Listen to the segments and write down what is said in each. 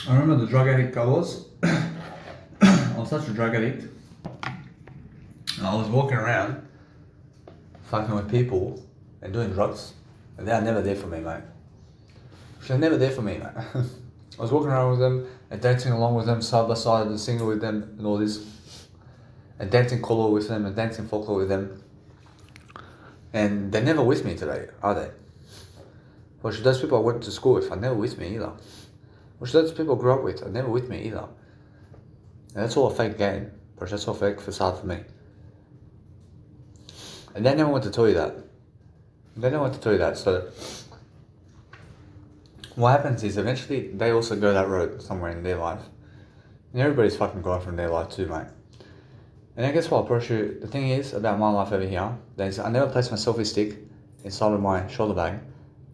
I remember the drug addict I was. I was such a drug addict. And I was walking around fucking with people and doing drugs. And they are never there for me, mate. They're never there for me, mate. I was walking around with them and dancing along with them side by side and singing with them and all this. And dancing kolo with them and dancing folklore with them. And they're never with me today, are they? Well, those people I went to school with are never with me either. Well, those people I grew up with are never with me either. And that's all a fake game, but that's all fake facade for me. And they never want to tell you that. They never want to tell you that, so what happens is eventually they also go that road somewhere in their life. And everybody's fucking going from their life too, mate. And I guess what I'll approach you, the thing is about my life over here, is I never placed my selfie stick inside of my shoulder bag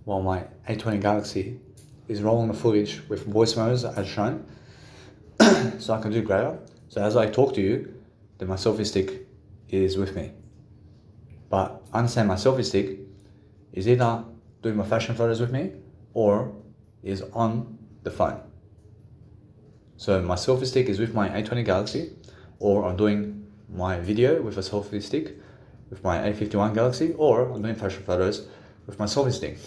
while my A20 Galaxy is rolling the footage with voice memos as shown, so I can do greater. So as I talk to you, then my selfie stick is with me. But I understand my selfie stick is either doing my fashion photos with me or is on the phone. So my selfie stick is with my A20 Galaxy, or I'm doing my video with a selfie stick with my A51 Galaxy, or I'm doing fashion photos with my selfie stick.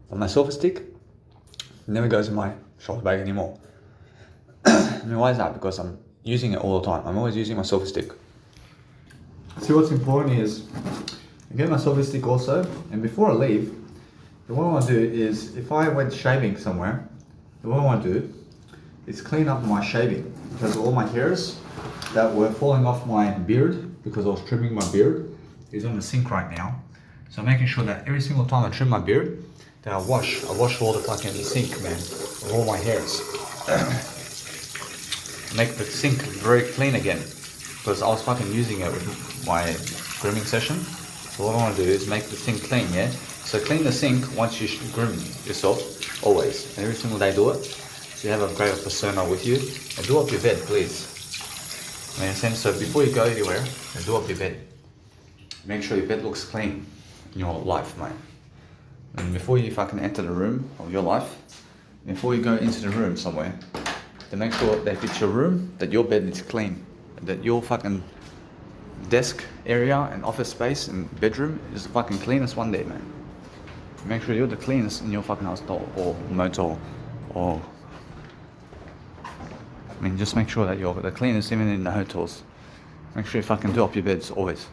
But my selfie stick never goes in my shoulder bag anymore. I mean, why is that? Because I'm using it all the time. I'm always using my selfie stick. See, what's important is I get my selfie stick also, and before I leave, what I want to do is, if I went shaving somewhere, what I want to do is clean up my shaving, because all my hairs that were falling off my beard, because I was trimming my beard, is on the sink right now. So I'm making sure that every single time I trim my beard, that I wash all the fucking sink, man, of all my hairs. Make the sink very clean again, because I was fucking using it with my grooming session. So what I want to do is make the sink clean, yeah? So clean the sink once you groom yourself, always. And every single day do it. So you have a greater persona with you. And do up your bed, please. I mean, so before you go anywhere, do up your bed. Make sure your bed looks clean in your life, mate. And before you fucking enter the room of your life, before you go into the room somewhere, then make sure that if it's your room, that your bed is clean. That your fucking desk area and office space and bedroom is the fucking cleanest one there, man. Make sure you're the cleanest in your fucking house or motel or... I mean, just make sure that you're the cleanest even in the hotels. Make sure you fucking do up your beds always.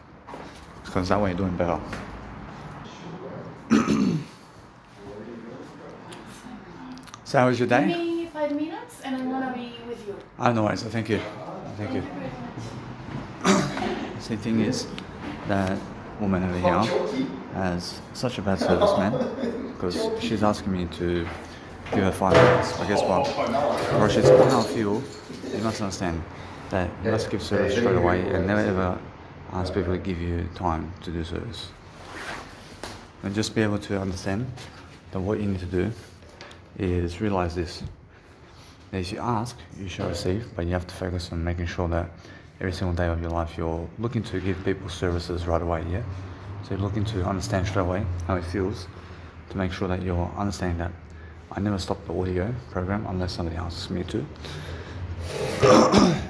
Because that way you're doing better. So how was your day? Give me 5 minutes and I'm gonna be with you. No worries, thank you. Thank you. The thing is, that woman over here has such a bad service, man. Because she's asking me to give her 5 minutes. But guess what? Or she's on our fuel. You must understand that you must give service straight away and never ever ask people to give you time to do service. And just be able to understand that what you need to do is realize this. That if you ask, you shall receive, but you have to focus on making sure that every single day of your life you're looking to give people services right away, yeah? So you're looking to understand straight away how it feels, to make sure that you're understanding that I never stop the audio program unless somebody asks me to.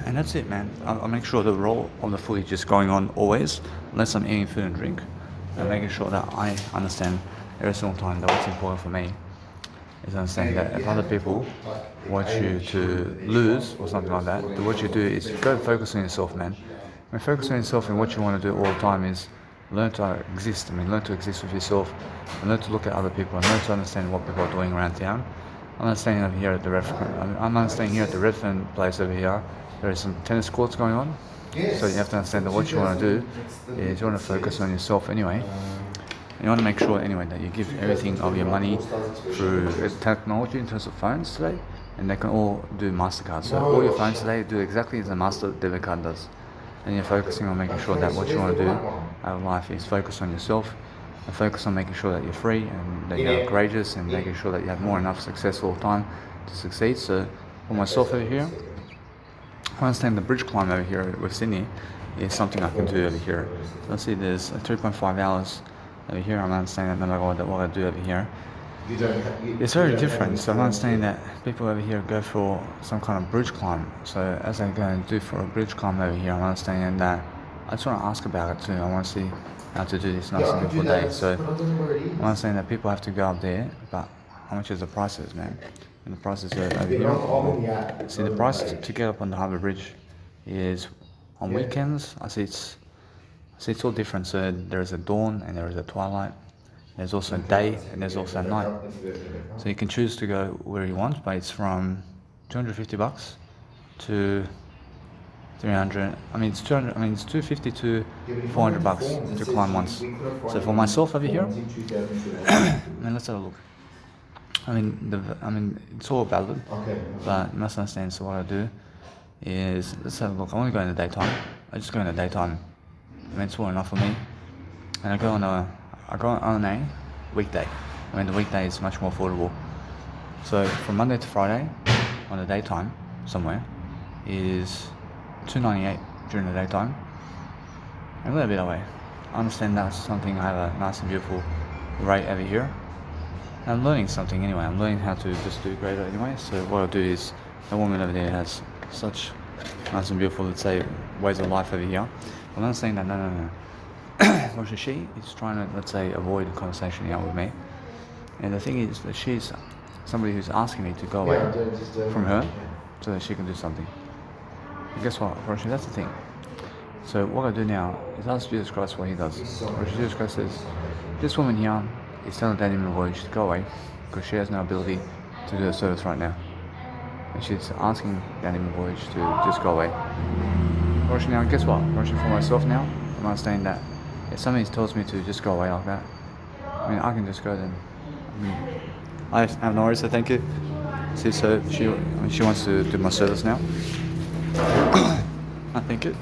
And that's it, man. I'll make sure the roll of the footage is going on always, unless I'm eating food and drink. And making sure that I understand every single time that what's important for me is understanding that if other people want you to lose or something like that, then what you do is you go focus on yourself, man. When focus on yourself and what you want to do all the time is learn to exist. I mean, learn to exist with yourself and learn to look at other people and learn to understand what people are doing around town. I'm staying over here at the I'm staying here at the Redfern place over here. There is some tennis courts going on. So you have to understand that what you want to do is you want to focus on yourself anyway. You want to make sure anyway that you give everything of your money through technology in terms of phones today, and they can all do MasterCard. So all your phones today do exactly as a Master debit card does. And you're focusing on making sure that what you want to do out of life is focus on yourself and focus on making sure that you're free and that you're courageous and making sure that you have more enough success all the time to succeed. So for myself over here, I understand the bridge climb over here with Sydney is something I can do over here. So let's see, there's 3.5 hours over here. I'm understanding that no matter what I do over here, You don't have, you, It's you very don't different. have So I'm understanding that people over here go for some kind of bridge climb. So as I go and do for a bridge climb over here, I'm understanding that I just want to ask about it too. I want to see how to do this nice Yeah, I and can do beautiful day. that, So but I don't know where it is. I'm understanding that people have to go up there, but how much is the prices, man? And the prices are over Yeah, here. I'm in the app. See, the price to get up on the Harbour Bridge is on weekends. I see it's all different. So there is a dawn and there is a twilight. There's also a day and there's also a night. So you can choose to go where you want, but it's from 250 bucks to 300. I mean, it's 200. I mean, it's 250 to 400 bucks to climb once. So for myself over here, I mean, let's have a look. I mean, it's all valid, but you must understand. So what I do is, let's have a look. I want to go in the daytime. I just go in the daytime. I mean, it's all enough for me. And I go on a weekday. I mean, the weekday is much more affordable. So from Monday to Friday, on the daytime, somewhere, is $298 during the daytime. And a little bit away. I understand that's something. I have a nice and beautiful rate over here. I'm learning something anyway. I'm learning how to just do greater anyway. So what I'll do is, the woman over there has such nice and beautiful, let's say, ways of life over here. I'm not saying that, no. Well, she is trying to, let's say, avoid a conversation here with me. And the thing is that she's somebody who's asking me to go away from her so that she can do something. And guess what, Roshi, that's the thing. So what I do now is ask Jesus Christ what he does. Roshi, Jesus Christ says, this woman here is telling Danny Mavoyage to go away because she has no ability to do the service right now. And she's asking Danny Mavoyage to just go away. Roshi, now guess what? Roshi, for myself now, I'm understanding that if somebody tells me to just go away like that, I mean, I can just go then. I mean, I have no worries, so thank you. See, so she wants to do my service now. I thank you.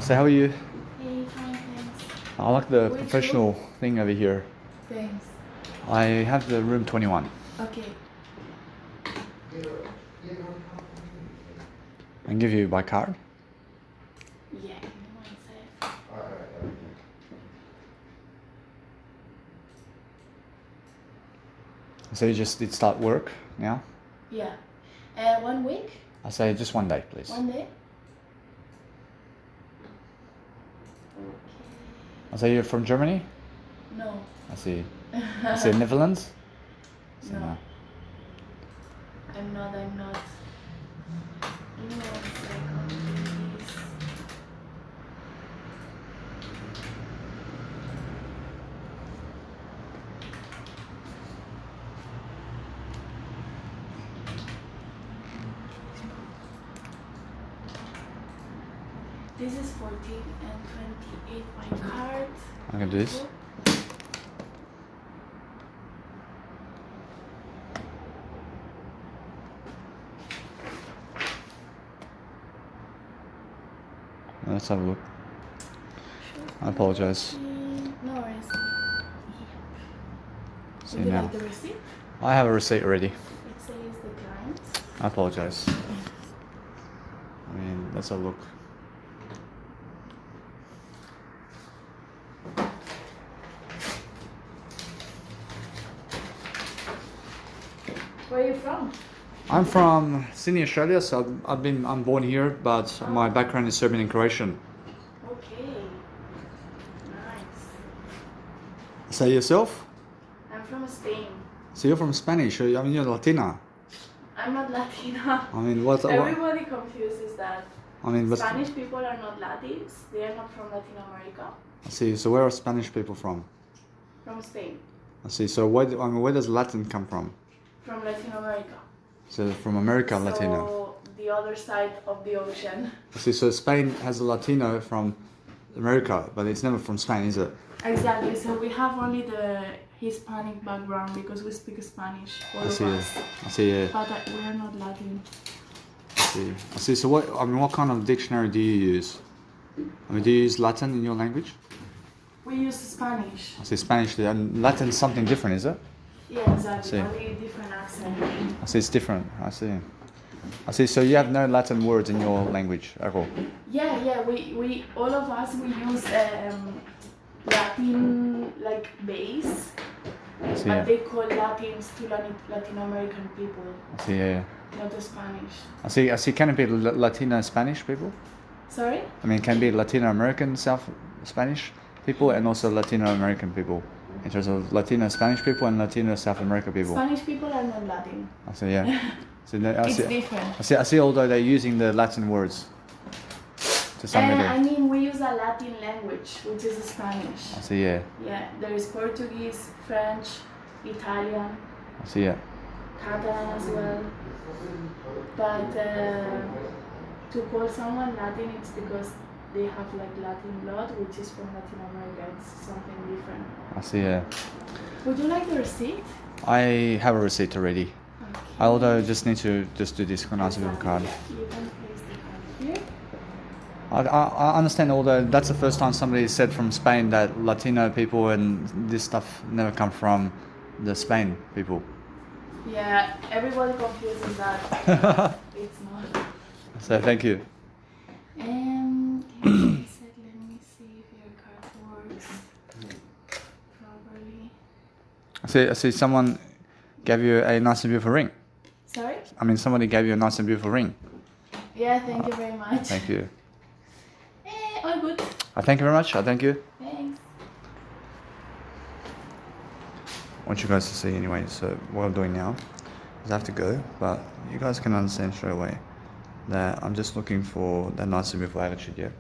So how are you? Hey, fine, thanks. I like the professional thing over here. Thanks. I have the room 21. Okay. I can give you my card. Yeah, give me one sec. So you just did start work now? Yeah. 1 week? I say just 1 day, please. 1 day? I say you're from Germany? No. I see. I see Netherlands? I say No. I'm not. Give me 1 second, please. This is 14 and 28 my card. I can do this. Let's have a look. I apologize. No worries. See Would you now. like the receipt? I have a receipt already. It says the client. I apologize. I mean, let's have a look. Where are you from? I'm from Sydney, Australia, so I'm born here, but my background is Serbian and Croatian. Okay. Nice. Say yourself? I'm from Spain. So you're from Spanish, I mean you're Latina. I'm not Latina. I mean what? Everybody confuses that. I mean, but Spanish people are not Latins. They are not from Latin America. I see. So where are Spanish people from? From Spain. I see. So where does Latin come from? From Latin America. So from America, Latino. So the other side of the ocean. I see. So Spain has a Latino from America, but it's never from Spain, is it? Exactly. So we have only the Hispanic background because we speak Spanish. All I of see. us. I see. Yeah. But we are not Latin. I see. I see. So what kind of dictionary do you use? I mean, do you use Latin in your language? We use Spanish. I see. Spanish. And Latin's something different, is it? Yeah, exactly. See. Only different accent. I see. It's different. I see. I see. So you have no Latin words in your language at all. Yeah. We all of us we use Latin like base See, But yeah. they call Latins to Latin American people, I see, yeah. not the Spanish. I see. Can it be Latino Spanish people? Sorry? I mean, can it be Latino American South Spanish people and also Latino American people? In terms of Latino Spanish people and Latino South American people. Spanish people are not Latin. I see, yeah. So It's different. I see. Although they're using the Latin words to some degree. I mean, we use a Latin language, which is Spanish. I see, yeah. Yeah, there is Portuguese, French, Italian, I see, yeah. Catalan as well. But to call someone Latin, it's because they have like Latin blood, which is from Latin America. It's something different. I see, yeah. Would you like the receipt? I have a receipt already. Okay. I although just need to just do this Conasable card. You can place the card here. I understand, although that's the first time somebody said from Spain that Latino people and this stuff never come from the Spain people. Yeah, everybody confuses that. It's not. So thank you. Give me a sec, let me see if your card works properly. I see someone gave you a nice and beautiful ring. Sorry? I mean, somebody gave you a nice and beautiful ring. Yeah, thank you very much. Thank you. All good. I thank you very much. I thank you. Thanks. I want you guys to see anyway, so what I'm doing now is I have to go, but you guys can understand straight away that I'm just looking for that nice and beautiful attitude, yeah?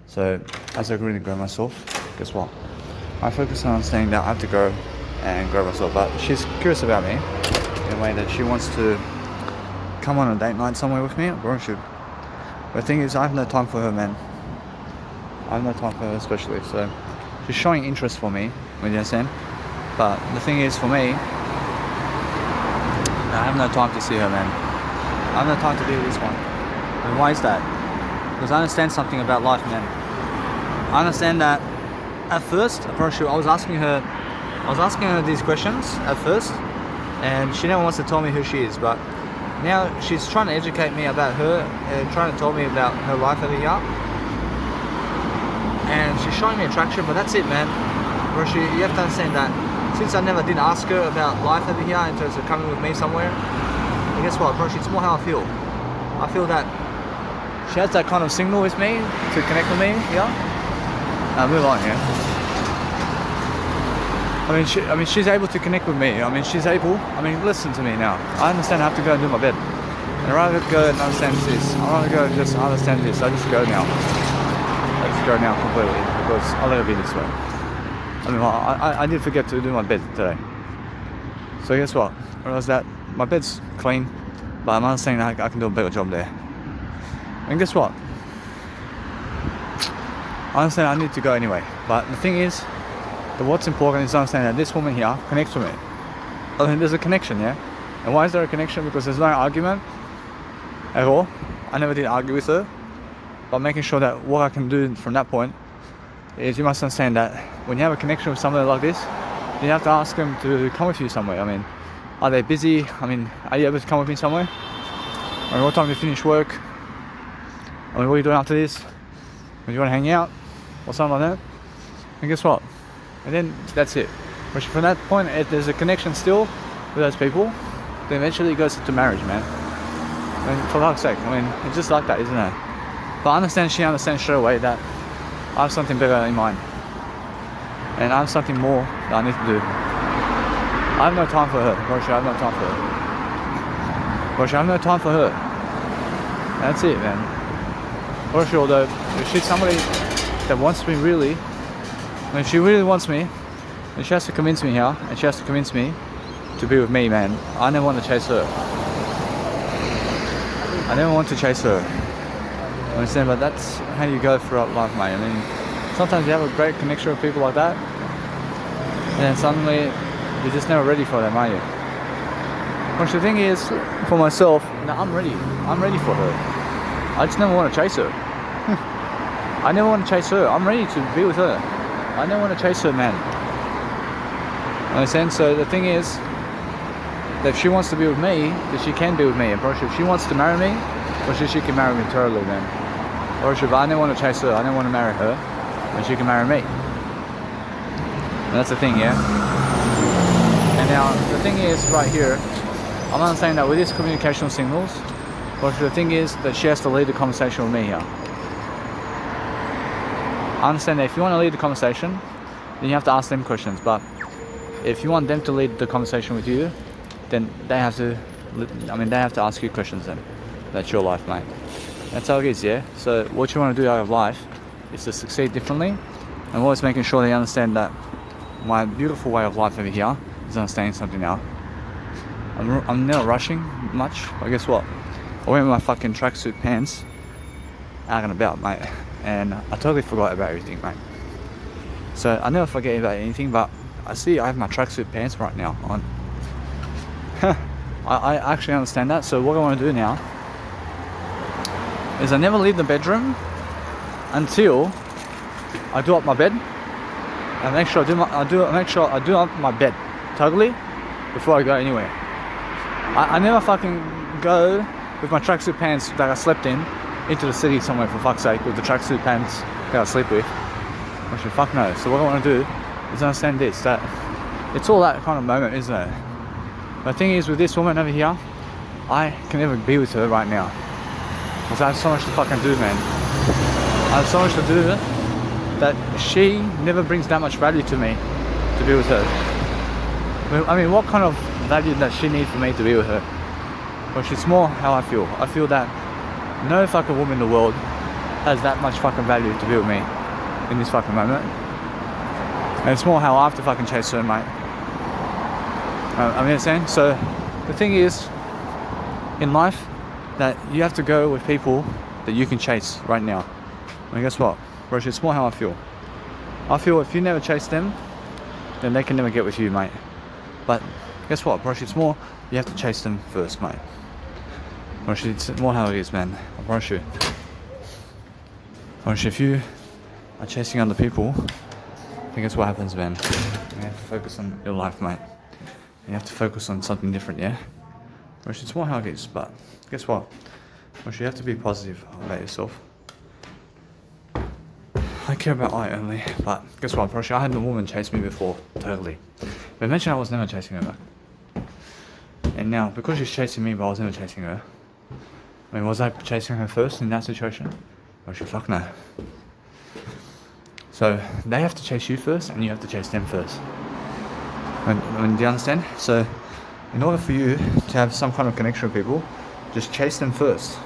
So, as I really grow myself, guess what? I focus on understanding that I have to grow and grow myself, but she's curious about me in a way that she wants to come on a date night somewhere with me, or she. But the thing is, I have no time for her, man. I have no time for her especially, so she's showing interest for me, you understand? But the thing is, for me, I have no time to see her, man. I have no time to do this one. And why is that? Because I understand something about life, man. I understand that at first, I was asking her these questions at first, and she never wants to tell me who she is, but now she's trying to educate me about her and trying to tell me about her life over here. And she's showing me attraction, but that's it, man. You have to understand that since I never did ask her about life over here in terms of coming with me somewhere, and guess what, bro? It's more how I feel. I feel that she has that kind of signal with me to connect with me, yeah? Move on, yeah? I mean, she's able to connect with me. Listen to me now. I understand I have to go and do my bed. And I'd rather go and understand this. I'd rather go and just understand this. I just go now. I just go now completely because I'll never be this way. I did forget to do my bed today. So guess what? I realized that my bed's clean, but I'm understanding that I can do a better job there. And guess what? I understand I need to go anyway. But the thing is, what's important is understanding that this woman here connects with me. I mean, there's a connection, yeah? And why is there a connection? Because there's no argument at all. I never did argue with her. But making sure that what I can do from that point is you must understand that when you have a connection with somebody like this, you have to ask them to come with you somewhere. I mean, are they busy? I mean, are you able to come with me somewhere? I mean, what time do you finish work? I mean, what are you doing after this? Do you want to hang out? Or something like that? And guess what? And then that's it. But from that point, if there's a connection still with those people, then eventually it goes to marriage, man. I mean, for fuck's sake, I mean, it's just like that, isn't it? But I understand she understands straight away that I have something bigger in mind. And I have something more that I need to do. I have no time for her, Roshi, I have no time for her. Roshi, I have no time for her. That's it, man. Roshi, although, if she's somebody that wants me really, and if she really wants me, then she has to convince me here, and she has to convince me to be with me, man. I never want to chase her. I never want to chase her. I understand, but that's how you go throughout life, mate. I mean, sometimes you have a great connection with people like that, and then suddenly you're just never ready for them, are you? Which the thing is, for myself, no, I'm ready. I'm ready for her. I just never want to chase her. I never want to chase her. I'm ready to be with her. I never want to chase her, man. Understand? So the thing is, that if she wants to be with me, then she can be with me. And if she wants to marry me, well, she can marry me totally, man. Or if I don't want to chase her, I don't want to marry her, and she can marry me. And that's the thing, yeah? Now, the thing is, right here, I'm not saying that with these communication signals, but the thing is that she has to lead the conversation with me here. I understand that if you want to lead the conversation, then you have to ask them questions, but if you want them to lead the conversation with you, then they have to ask you questions then. That's your life, mate. That's how it is, yeah? So what you want to do out of life is to succeed differently, and always making sure they understand that my beautiful way of life over here is understanding something now. I'm not rushing much, but guess what? I went with my fucking tracksuit pants out and about, mate, and I totally forgot about everything, mate. So I never forget about anything, but I see I have my tracksuit pants right now on. I actually understand that. So what I want to do now is I never leave the bedroom until I do up my bed. And make sure I do up my bed totally before I go anywhere. I never fucking go with my tracksuit pants that I slept in into the city somewhere, for fuck's sake, with the tracksuit pants that I sleep with. Actually, fuck no. So what I want to do is understand this, that it's all that kind of moment, isn't it? The thing is, with this woman over here, I can never be with her right now because I have so much to fucking do, man. I have so much to do that she never brings that much value to me to be with her. I mean, what kind of value does she need for me to be with her? But it's more how I feel. I feel that no fucking woman in the world has that much fucking value to be with me in this fucking moment. And it's more how I have to fucking chase her, mate. I mean, saying. So the thing is, in life, that you have to go with people that you can chase right now. And guess what, bro? It's more how I feel. I feel if you never chase them, then they can never get with you, mate. But guess what, bro? It's more you have to chase them first, mate. Bro, it's more how it is, man. I promise you. Bro, if you are chasing other people, then guess what happens, man? You have to focus on your life, mate. You have to focus on something different, yeah? Which it's more how it is, but guess what? Which you have to be positive about yourself. I care about I only, but guess what? I had a woman chase me before, totally. But eventually I was never chasing her back. And now, because she's chasing me, but I was never chasing her. I mean, was I chasing her first in that situation? Or should fuck no. So they have to chase you first, and you have to chase them first. Do you understand? So, in order for you to have some kind of connection with people, just chase them first.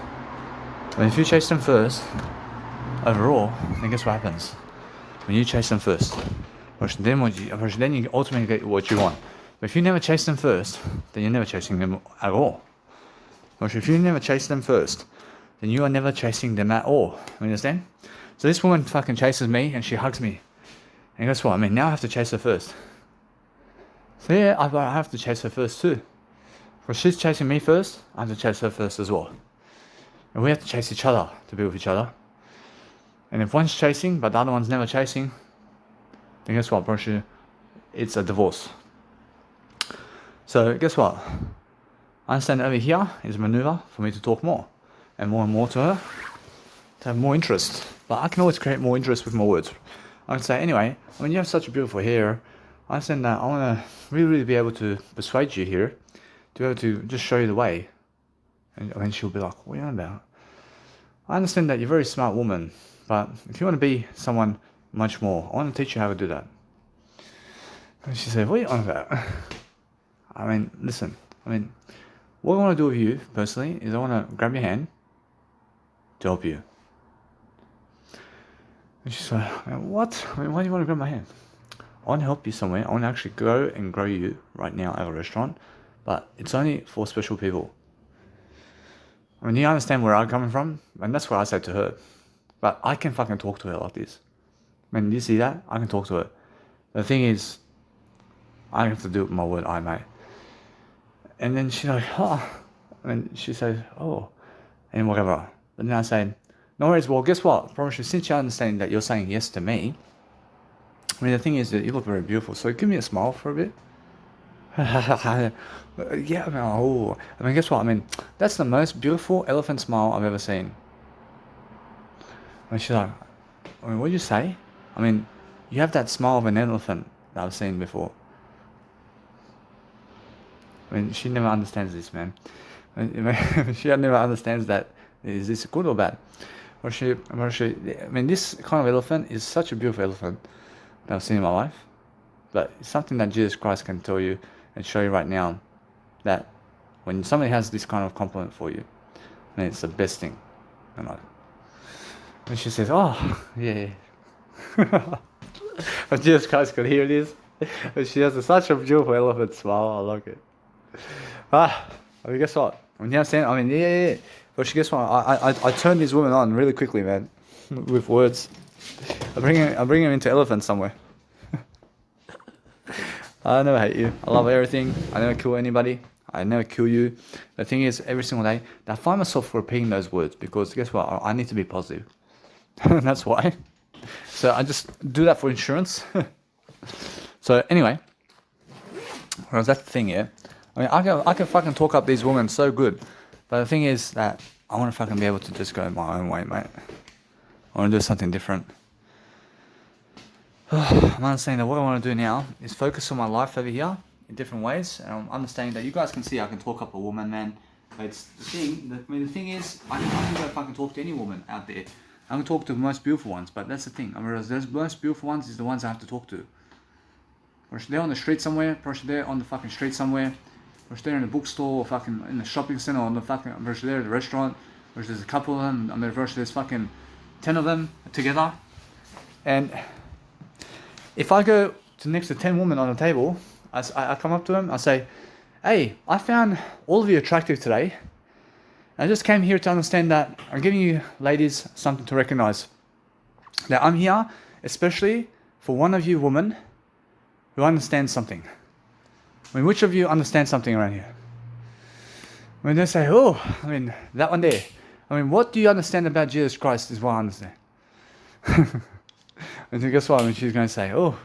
And if you chase them first, overall, then guess what happens? When you chase them first, then you ultimately get what you want. But if you never chase them first, then you're never chasing them at all. Or if you never chase them first, then you are never chasing them at all. You understand? So this woman fucking chases me and she hugs me. And guess what? I mean, now I have to chase her first. So yeah, I have to chase her first too. Because she's chasing me first, I have to chase her first as well. And we have to chase each other to be with each other. And if one's chasing, but the other one's never chasing, then guess what, bro? It's a divorce. So guess what? I understand that over here is a maneuver for me to talk more and more to her, to have more interest. But I can always create more interest with more words. I can say, anyway, I mean, you have such a beautiful hair. I understand that I want to really be able to persuade you here, to be able to just show you the way. And then she'll be like, what are you on about? I understand that you're a very smart woman, but if you want to be someone much more, I want to teach you how to do that. And she said, what are you on about? I mean, listen, what I want to do with you, personally, is I want to grab your hand to help you. And she's like, what? I mean, why do you want to grab my hand? I want to help you somewhere. I want to actually go and grow you right now at a restaurant, but it's only for special people. I mean, you understand where I'm coming from? And that's what I said to her. But I can fucking talk to her like this. I mean, do you see that? I can talk to her. The thing is, I have to do it with my word I, mate. And then she's like, oh. And she says, oh. And whatever. But then I say, no worries, well, guess what? Probably since you understand that you're saying yes to me, I mean, the thing is that you look very beautiful, so give me a smile for a bit. Yeah, I mean, oh. I mean, guess what? I mean, that's the most beautiful elephant smile I've ever seen. And she's like, I mean, what did you say? I mean, you have that smile of an elephant that I've seen before. I mean, she never understands this, man. She never understands that is this good or bad. I mean, this kind of elephant is such a beautiful elephant that I've seen in my life. But it's something that Jesus Christ can tell you and show you right now that when somebody has this kind of compliment for you, then it's the best thing in life. And she says, "Oh, yeah." But Jesus Christ could hear this. And she has such a beautiful elephant smile. I like it. I mean, guess what? I mean, you understand? I mean, yeah. But guess what? I turn this woman on really quickly, man, with words. I bring him into elephant somewhere. I never hate you. I love everything. I never kill anybody. I never kill you. The thing is, every single day, I find myself repeating those words because guess what? I need to be positive. That's why. So I just do that for insurance. So anyway, well, that's the thing, yeah. I mean, I can fucking talk up these women so good, but the thing is that I want to fucking be able to just go my own way, mate. I want to do something different. I'm understanding that what I want to do now is focus on my life over here in different ways, and I'm understanding that you guys can see I can talk up a woman, man. But it's the thing. I mean, the thing is, I can go fucking talk to any woman out there. I can talk to the most beautiful ones, but that's the thing. I mean, those most beautiful ones is the ones I have to talk to. Or they're on the street somewhere, or they're on the fucking street somewhere, or they're in the bookstore, or fucking in the shopping center, or on the fucking, or they're at the restaurant, or there's a couple of them, I mean, there's fucking 10 of them together. And if I go to next to 10 women on a table, I come up to them, I say, "Hey, I found all of you attractive today. I just came here to understand that I'm giving you ladies something to recognize. That I'm here, especially for one of you women who understands something. I mean, which of you understands something around here?" When they say, "Oh, I mean, that one there. I mean, what do you understand about Jesus Christ is what I understand." And then guess what? I mean, she's going to say, "Oh,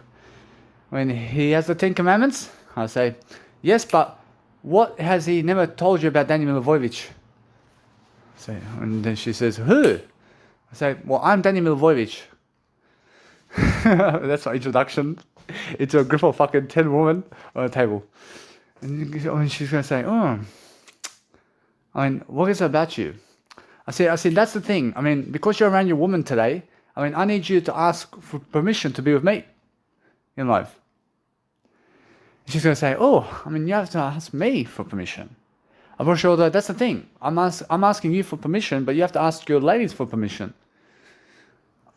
I mean, he has the 10 Commandments?" I say, "Yes, but what has he never told you about Danny Milivojevic?" So, and then she says, "Who?" I say, "Well, I'm Danny Milivojevic." That's my introduction into a group of fucking 10 women on a table. And she's going to say, "Oh, I mean, what is it about you?" I said, "That's the thing. I mean, because you're around your woman today, I mean, I need you to ask for permission to be with me in life." And she's going to say, "Oh, I mean, you have to ask me for permission." I'm not sure that that's the thing. I'm asking you for permission, but you have to ask your ladies for permission.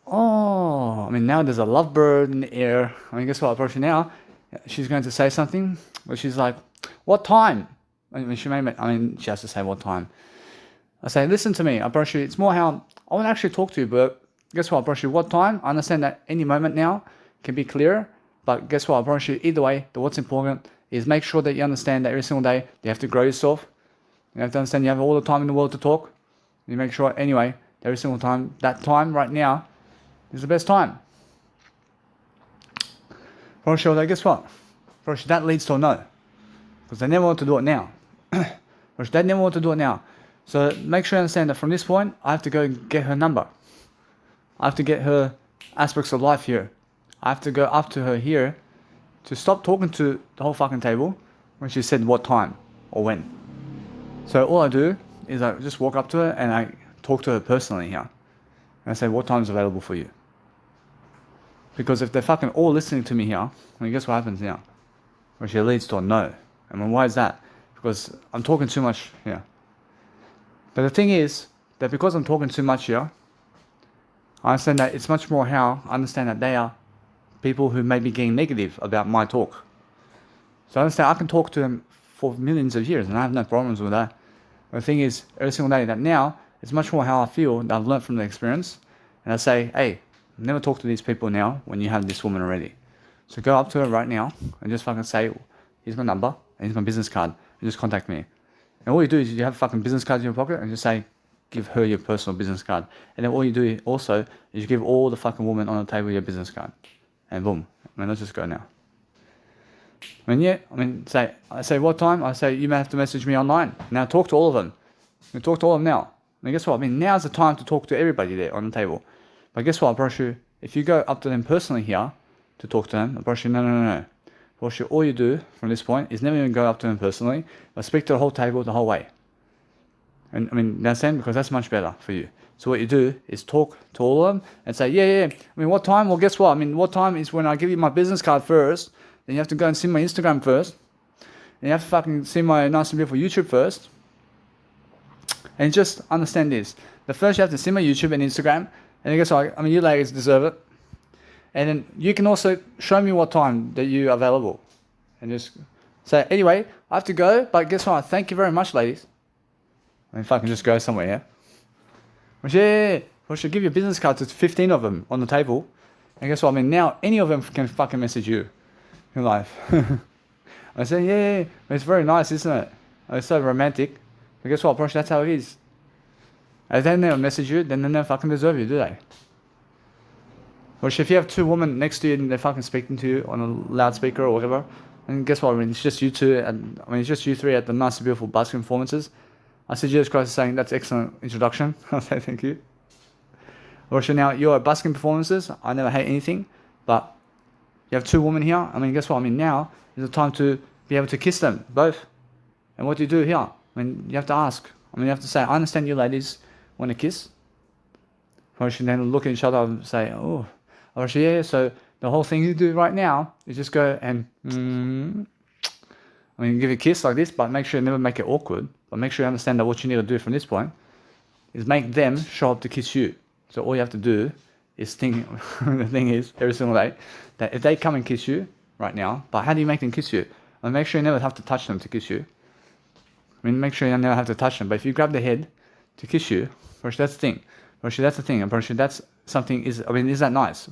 Oh, I mean, now there's a lovebird in the air. I mean, guess what? Approaching now, she's going to say something, but she's like, "What time?" I mean, she has to say what time. I say, "Listen to me. I approach you. It's more how I want to actually talk to you, but guess what? I approach you. What time? I understand that any moment now can be clearer, but guess what? I approach you either way. What's important is make sure that you understand that every single day you have to grow yourself. You have to understand you have all the time in the world to talk. You make sure anyway, every single time, that time right now is the best time." For sure, that guess what? For sure, that leads to a no. Because they never want to do it now. For sure, they never want to do it now. So make sure you understand that from this point, I have to go and get her number. I have to get her aspects of life here. I have to go up to her here to stop talking to the whole fucking table when she said what time or when. So all I do is I just walk up to her and I talk to her personally here. And I say, "What time's available for you?" Because if they're fucking all listening to me here, I mean, guess what happens now? Which leads to a no. I mean, why is that? Because I'm talking too much here. But the thing is that because I'm talking too much here, I understand that it's much more how I understand that they are people who may be getting negative about my talk. So I understand I can talk to them for millions of years and I have no problems with that. But the thing is, every single day that now, it's much more how I feel that I've learned from the experience. And I say, "Hey, never talk to these people now when you have this woman already. So go up to her right now and just fucking say, 'Here's my number and here's my business card and just contact me.'" And all you do is you have a fucking business card in your pocket and just say, give her your personal business card. And then all you do also is you give all the fucking women on the table your business card. And boom. I mean, let's just go now. I mean, I say what time? I say, "You may have to message me online." Now talk to all of them. You talk to all of them now. I mean, guess what? I mean, now's the time to talk to everybody there on the table. But guess what, I promise you, if you go up to them personally here to talk to them, I promise you, no. Bullshit, all you do from this point is never even go up to them personally, but speak to the whole table the whole way. And I mean, you understand? Because that's much better for you. So what you do is talk to all of them and say, yeah. I mean, what time? Well, guess what? I mean, what time is when I give you my business card first, then you have to go and see my Instagram first, and you have to fucking see my nice and beautiful YouTube first. And just understand this. The first you have to see my YouTube and Instagram, and then guess what? I mean, you ladies deserve it. And then you can also show me what time that you're available. And just say, anyway, I have to go, but guess what? Thank you very much, ladies. I mean, if I can just go somewhere, yeah? I should give you a business card to 15 of them on the table. And guess what? I mean, now any of them can fucking message you in life. I say, yeah, it's very nice, isn't it? It's so romantic. But guess what? That's how it is. If they never message you, then they never fucking deserve you, do they? Or if you have two women next to you and they're fucking speaking to you on a loudspeaker or whatever, and guess what? I mean, it's just you two, and I mean, it's just you three at the nice and beautiful busking performances. I see Jesus Christ saying, that's excellent introduction. I'll say thank you. Or now, you're at busking performances. I never hate anything, but you have two women here. I mean, guess what? I mean, now is the time to be able to kiss them, both. And what do you do here? I mean, you have to ask. I mean, you have to say, I understand you ladies want to kiss. Or then look at each other and say, oh. Or yeah, so the whole thing you do right now is just go and, I mean, give a kiss like this, but make sure you never make it awkward. But make sure you understand that what you need to do from this point is make them show up to kiss you. So all you have to do is think, the thing is, every single day, that if they come and kiss you right now, but how do you make them kiss you? And make sure you never have to touch them to kiss you. I mean, make sure you never have to touch them. But if you grab the head to kiss you, that's the thing. That's the thing. And that's something is, I mean, is that nice?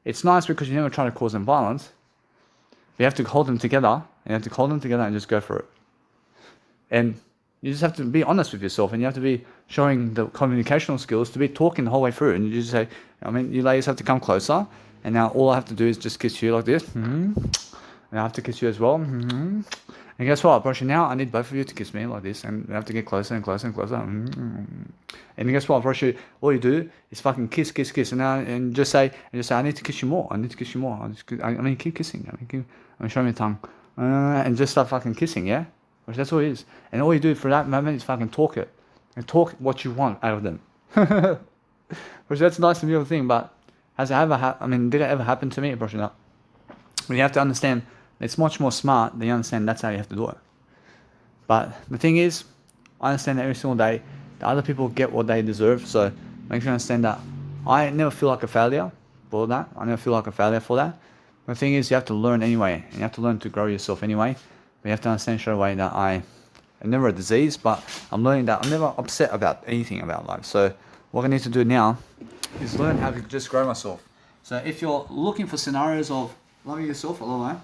It's nice because you never try to cause them violence. You have to hold them together, and you have to hold them together and just go for it. And you just have to be honest with yourself, and you have to be showing the communicational skills to be talking the whole way through. And you just say, I mean, you ladies have to come closer, and now all I have to do is just kiss you like this. And I have to kiss you as well. And guess what? Now I need both of you to kiss me like this, and we have to get closer and closer and closer. And guess what? All you do is fucking kiss, and just say, I need to kiss you more. I need to kiss you more. I mean, keep kissing. I mean, show me your tongue, and just start fucking kissing. Yeah, that's all it is. And all you do for that moment is fucking talk it, and talk what you want out of them. Which that's a nice and beautiful thing. But has it ever? Did it ever happen to me? Probably not. But you have to understand. It's much more smart than you understand that's how you have to do it. But the thing is, I understand that every single day, the other people get what they deserve. So make sure you understand that I never feel like a failure for that. I never feel like a failure for that. But the thing is, you have to learn anyway. And you have to learn to grow yourself anyway. But you have to understand straight away that I'm never a disease, but I'm learning that I'm never upset about anything about life. So what I need to do now is learn how to just grow myself. So if you're looking for scenarios of loving yourself a lot,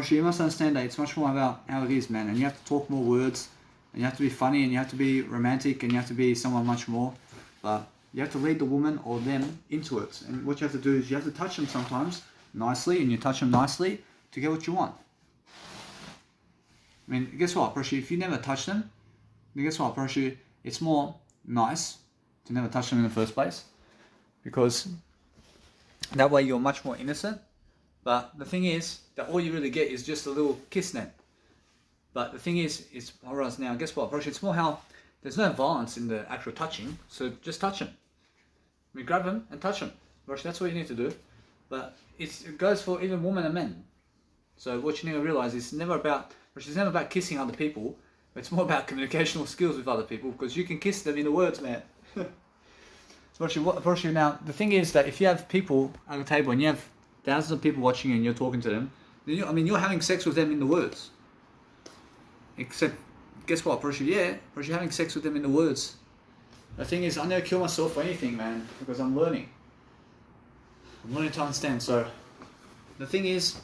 you must understand that it's much more about how it is, man. And you have to talk more words, and you have to be funny, and you have to be romantic, and you have to be someone much more. But you have to lead the woman or them into it. And what you have to do is you have to touch them sometimes nicely, and you touch them nicely to get what you want. I mean, guess what, if you never touch them, then guess what, it's more nice to never touch them in the first place. Because that way you're much more innocent. But the thing is that all you really get is just a little kiss net. But the thing is alright now, guess what? It's more how there's no violence in the actual touching, so just touch them. I mean, grab them and touch them. That's what you need to do. But it goes for even women and men. So what you need to realize is it's never about kissing other people. It's more about communicational skills with other people, because you can kiss them in the words, man. So now the thing is that if you have people at the table and you have thousands of people watching and you're talking to them, then you're having sex with them in the words. Except, guess what, you're having sex with them in the words. The thing is, I never kill myself for anything, man, because I'm learning. I'm learning to understand. So the thing is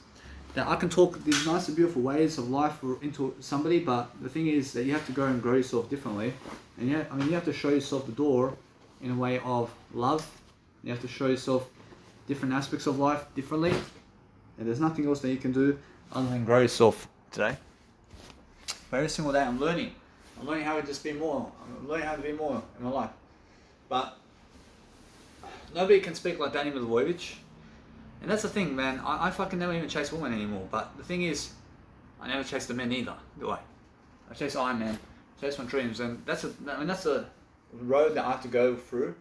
that I can talk these nice and beautiful ways of life into somebody, but the thing is that you have to go and grow yourself differently. And you have to show yourself the door in a way of love. You have to show yourself different aspects of life differently, and there's nothing else that you can do other than grow yourself today. But every single day I'm learning how to just be more. I'm learning how to be more in my life. But nobody can speak like Danny Milivojevic. And that's the thing, man. I fucking never even chase women anymore. But the thing is, I never chase the men either, do I? I chase Iron Man, chase my dreams, and that's a road that I have to go through,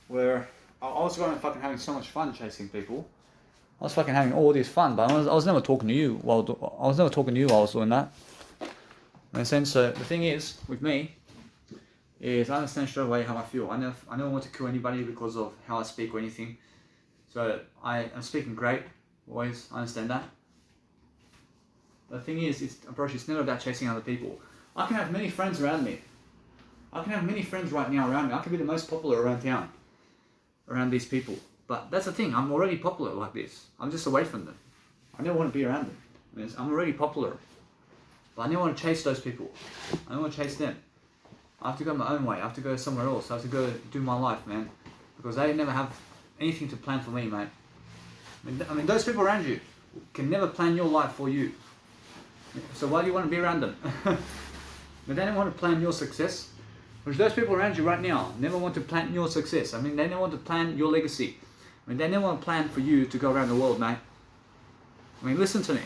where I was fucking having so much fun chasing people. I was fucking having all this fun, but I was never talking to you while I was doing that. In a sense, so the thing is with me is I understand straight away how I feel. I never want to kill anybody because of how I speak or anything. So I am speaking great, always. I understand that. The thing is, it's never about chasing other people. I can have many friends around me. I can have many friends right now around me. I can be the most popular around town, around these people. But that's the thing, I'm already popular like this. I'm just away from them. I never want to be around them. I'm already popular. But I never want to chase those people. I don't want to chase them. I have to go my own way. I have to go somewhere else. I have to go do my life, man. Because they never have anything to plan for me, mate. I mean, those people around you can never plan your life for you. So why do you want to be around them? But they don't want to plan your success. Because those people around you right now never want to plan your success. I mean, they never want to plan your legacy. I mean, they never want to plan for you to go around the world, mate. I mean, listen to me.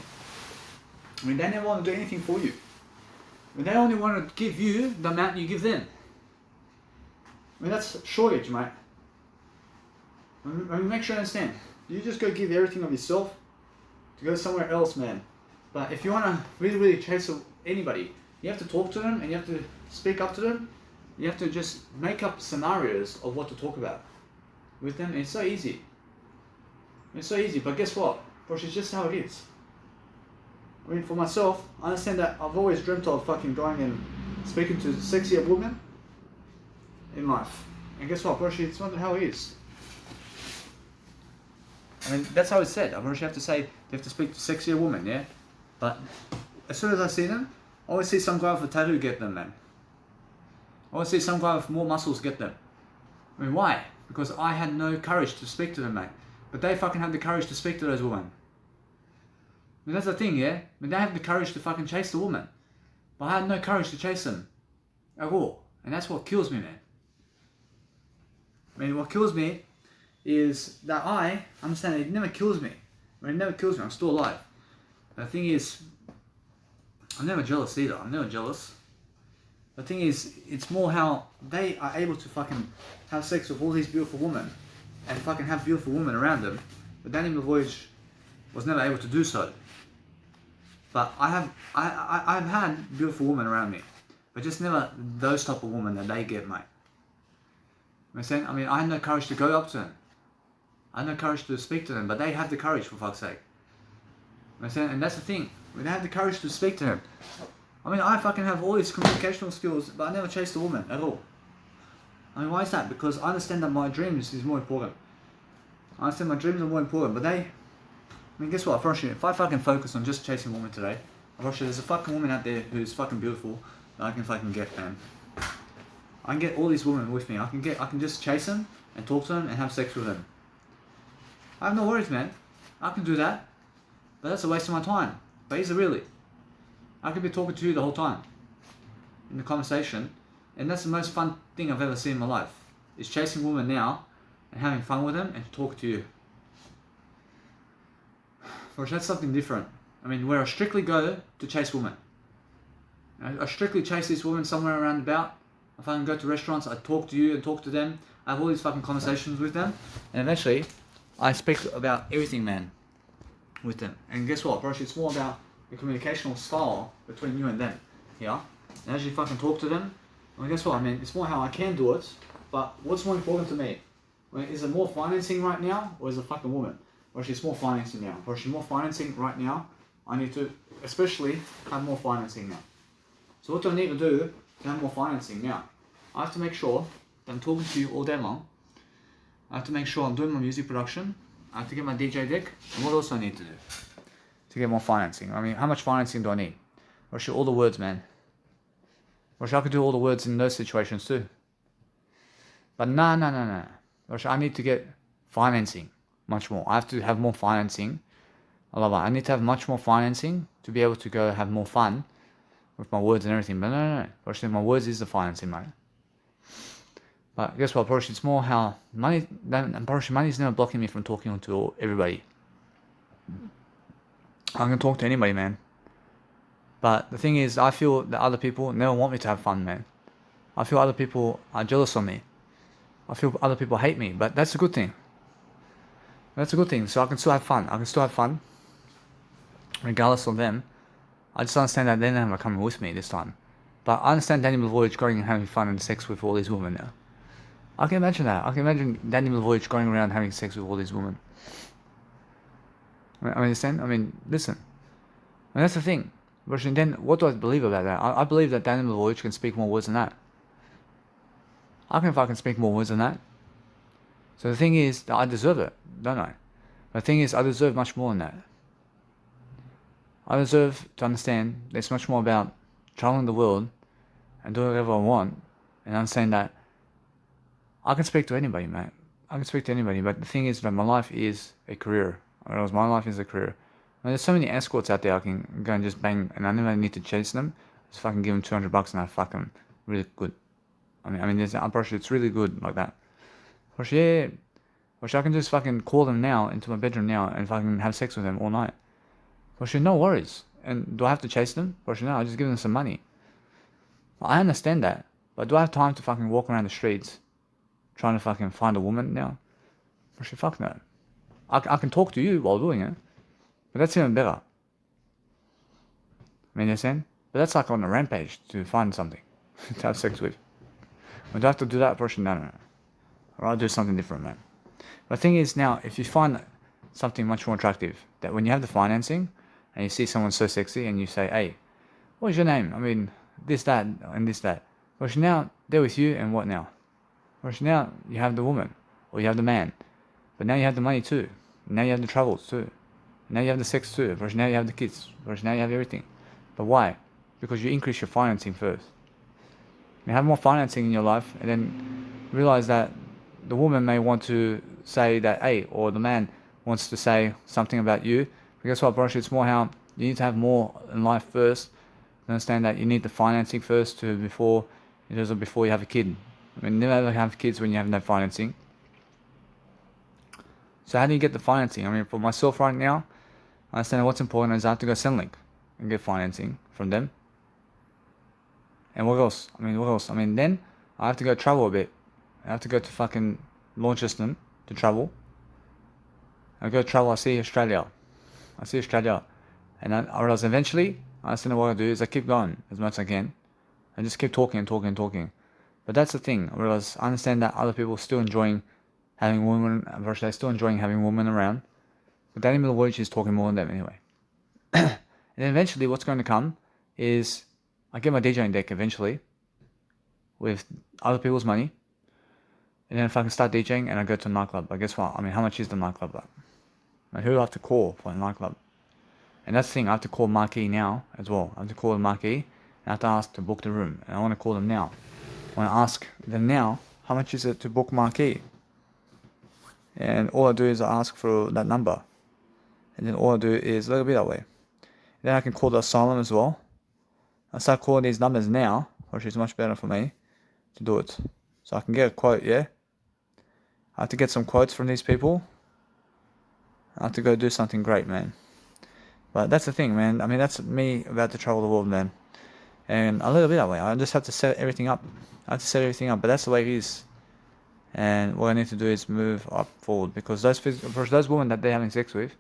I mean, they never want to do anything for you. I mean, they only want to give you the amount you give them. I mean, that's shortage, mate. I mean, make sure you understand. You just go give everything of yourself to go somewhere else, man. But if you want to really, really chase anybody, you have to talk to them and you have to speak up to them. You have to just make up scenarios of what to talk about with them. It's so easy. It's so easy, but guess what? Gosh, it's just how it is. I mean, for myself, I understand that I've always dreamt of fucking going and speaking to sexier women in life. And guess what, Gosh, it's not how it is. I mean, that's how it's said. I have to say, you have to speak to sexier women, yeah? But as soon as I see them, I always see some guy with a tattoo get them, man. I always see some guy with more muscles get them. I mean, why? Because I had no courage to speak to them, mate. But they fucking have the courage to speak to those women. I mean, that's the thing, yeah? I mean, they have the courage to fucking chase the woman. But I had no courage to chase them. At all. And that's what kills me, man. I mean, what kills me is that I understand it never kills me. I mean, it never kills me. I'm still alive. The thing is, I'm never jealous either. I'm never jealous. The thing is, it's more how they are able to fucking have sex with all these beautiful women and fucking have beautiful women around them. But Danny Mavoyage was never able to do so. But I've had beautiful women around me, but just never those type of women that they get, mate. I mean, I had no courage to go up to them. I had no courage to speak to them, but they have the courage, for fuck's sake. And that's the thing. I mean, they have the courage to speak to them. I mean, I fucking have all these communicational skills, but I never chased a woman at all. I mean, why is that? Because I understand that my dreams is more important. I understand my dreams are more important, but I mean, guess what? If I fucking focus on just chasing women today, there's a fucking woman out there who's fucking beautiful that I can fucking get, man. I can get all these women with me. I can just chase them and talk to them and have sex with them. I have no worries, man. I can do that. But that's a waste of my time. But is it really? I could be talking to you the whole time in the conversation, and that's the most fun thing I've ever seen in my life. Is chasing women now and having fun with them and talking to you. Gosh, that's something different. I mean, where I strictly go to chase women. I strictly chase these women somewhere around about. If I can go to restaurants, I talk to you and talk to them. I have all these fucking conversations with them, and eventually, I speak about everything, man, with them. And guess what, bro? It's more about the communicational style between you and them, yeah? And as you fucking talk to them, well, guess what? I mean, it's more how I can do it, but what's more important to me? I mean, is it more financing right now, or is it fucking woman? Or she's more financing now? Or she's more financing right now? I need to, especially, have more financing now. So what do I need to do to have more financing now? I have to make sure that I'm talking to you all day long. I have to make sure I'm doing my music production. I have to get my DJ deck. And what else do I need to do to get more financing? I mean, how much financing do I need? Or should all the words, man? Or should I could do all the words in those situations too? But no. Or should I need to get financing much more. I have to have more financing. I love it. I need to have much more financing to be able to go have more fun with my words and everything. But no. Or should my words is the financing, mate. But guess what, Porsche? It's more how money. Porsche, money's never blocking me from talking to everybody. I can talk to anybody, man. But the thing is, I feel that other people never want me to have fun, man. I feel other people are jealous of me. I feel other people hate me, but that's a good thing. That's a good thing. So I can still have fun. I can still have fun, regardless of them. I just understand that they're never coming with me this time. But I understand Danny Blavoyage going and having fun and sex with all these women now. I can imagine that. I can imagine Danny Blavoyage going around having sex with all these women. I understand? I mean, listen. And that's the thing. But then, what do I believe about that? I believe that Danny Blavoyage can speak more words than that. I can fucking speak more words than that. So the thing is that I deserve it, don't I? The thing is, I deserve much more than that. I deserve to understand that it's much more about traveling the world and doing whatever I want, and understand that I can speak to anybody, mate. I can speak to anybody, but the thing is that my life is a career. Whereas my life is a career. There's so many escorts out there I can go and just bang, and I never need to chase them. Just fucking give them $200 and I fuck them really good. I'm pretty sure it's really good like that. Which I can just fucking call them now into my bedroom now and fucking have sex with them all night. No worries. And do I have to chase them? No, I just give them some money. I understand that, but do I have time to fucking walk around the streets trying to fucking find a woman now? Fuck no. I can talk to you while doing it, but that's even better. You understand? But that's like on a rampage to find something to have sex with. But do I have to do that? No. Or I'll do something different, man. But the thing is now, if you find something much more attractive, that when you have the financing and you see someone so sexy and you say, hey, what is your name? I mean, this, that, and this, that. But now they're with you, and what now? But now you have the woman, or you have the man. But now you have the money too. Now you have the travels too. Now you have the sex too. But now you have the kids. But now you have everything. But why? Because you increase your financing first. You have more financing in your life, and then realize that the woman may want to say that, hey, or the man wants to say something about you. But guess what, bro? It's more how you need to have more in life first. Understand that you need the financing first before you have a kid. I mean, never ever have kids when you have no financing. So how do you get the financing? I mean, for myself right now, I understand what's important is I have to go Centrelink and get financing from them. And what else? Then I have to go travel a bit. I have to go to fucking Launceston to travel. I go travel, I see Australia. And I realize eventually, I understand what I do is I keep going as much as I can. And just keep talking. But that's the thing. I understand that other people are still enjoying having women, they're still enjoying having women around. But Danny Blavoyage is talking more than them anyway. And then eventually what's going to come is I get my DJing deck eventually with other people's money. And then if I can start DJing and I go to a nightclub, but guess what? I mean, how much is the nightclub like? Like, who do I have to call for a nightclub? And that's the thing, I have to call Marquee now as well. I have to call the Marquee and I have to ask to book the room. And I want to call them now. I want to ask them now, how much is it to book Marquee? And all I do is I ask for that number. And then all I do is let it be that way. Then I can call the asylum as well. I start calling these numbers now, which is much better for me to do it. So I can get a quote, yeah? I have to get some quotes from these people. I have to go do something great, man. But that's the thing, man. I mean, that's me about to travel the world, man. And a little bit that way. I just have to set everything up. But that's the way it is. And what I need to do is move up forward. Because those women that they're having sex with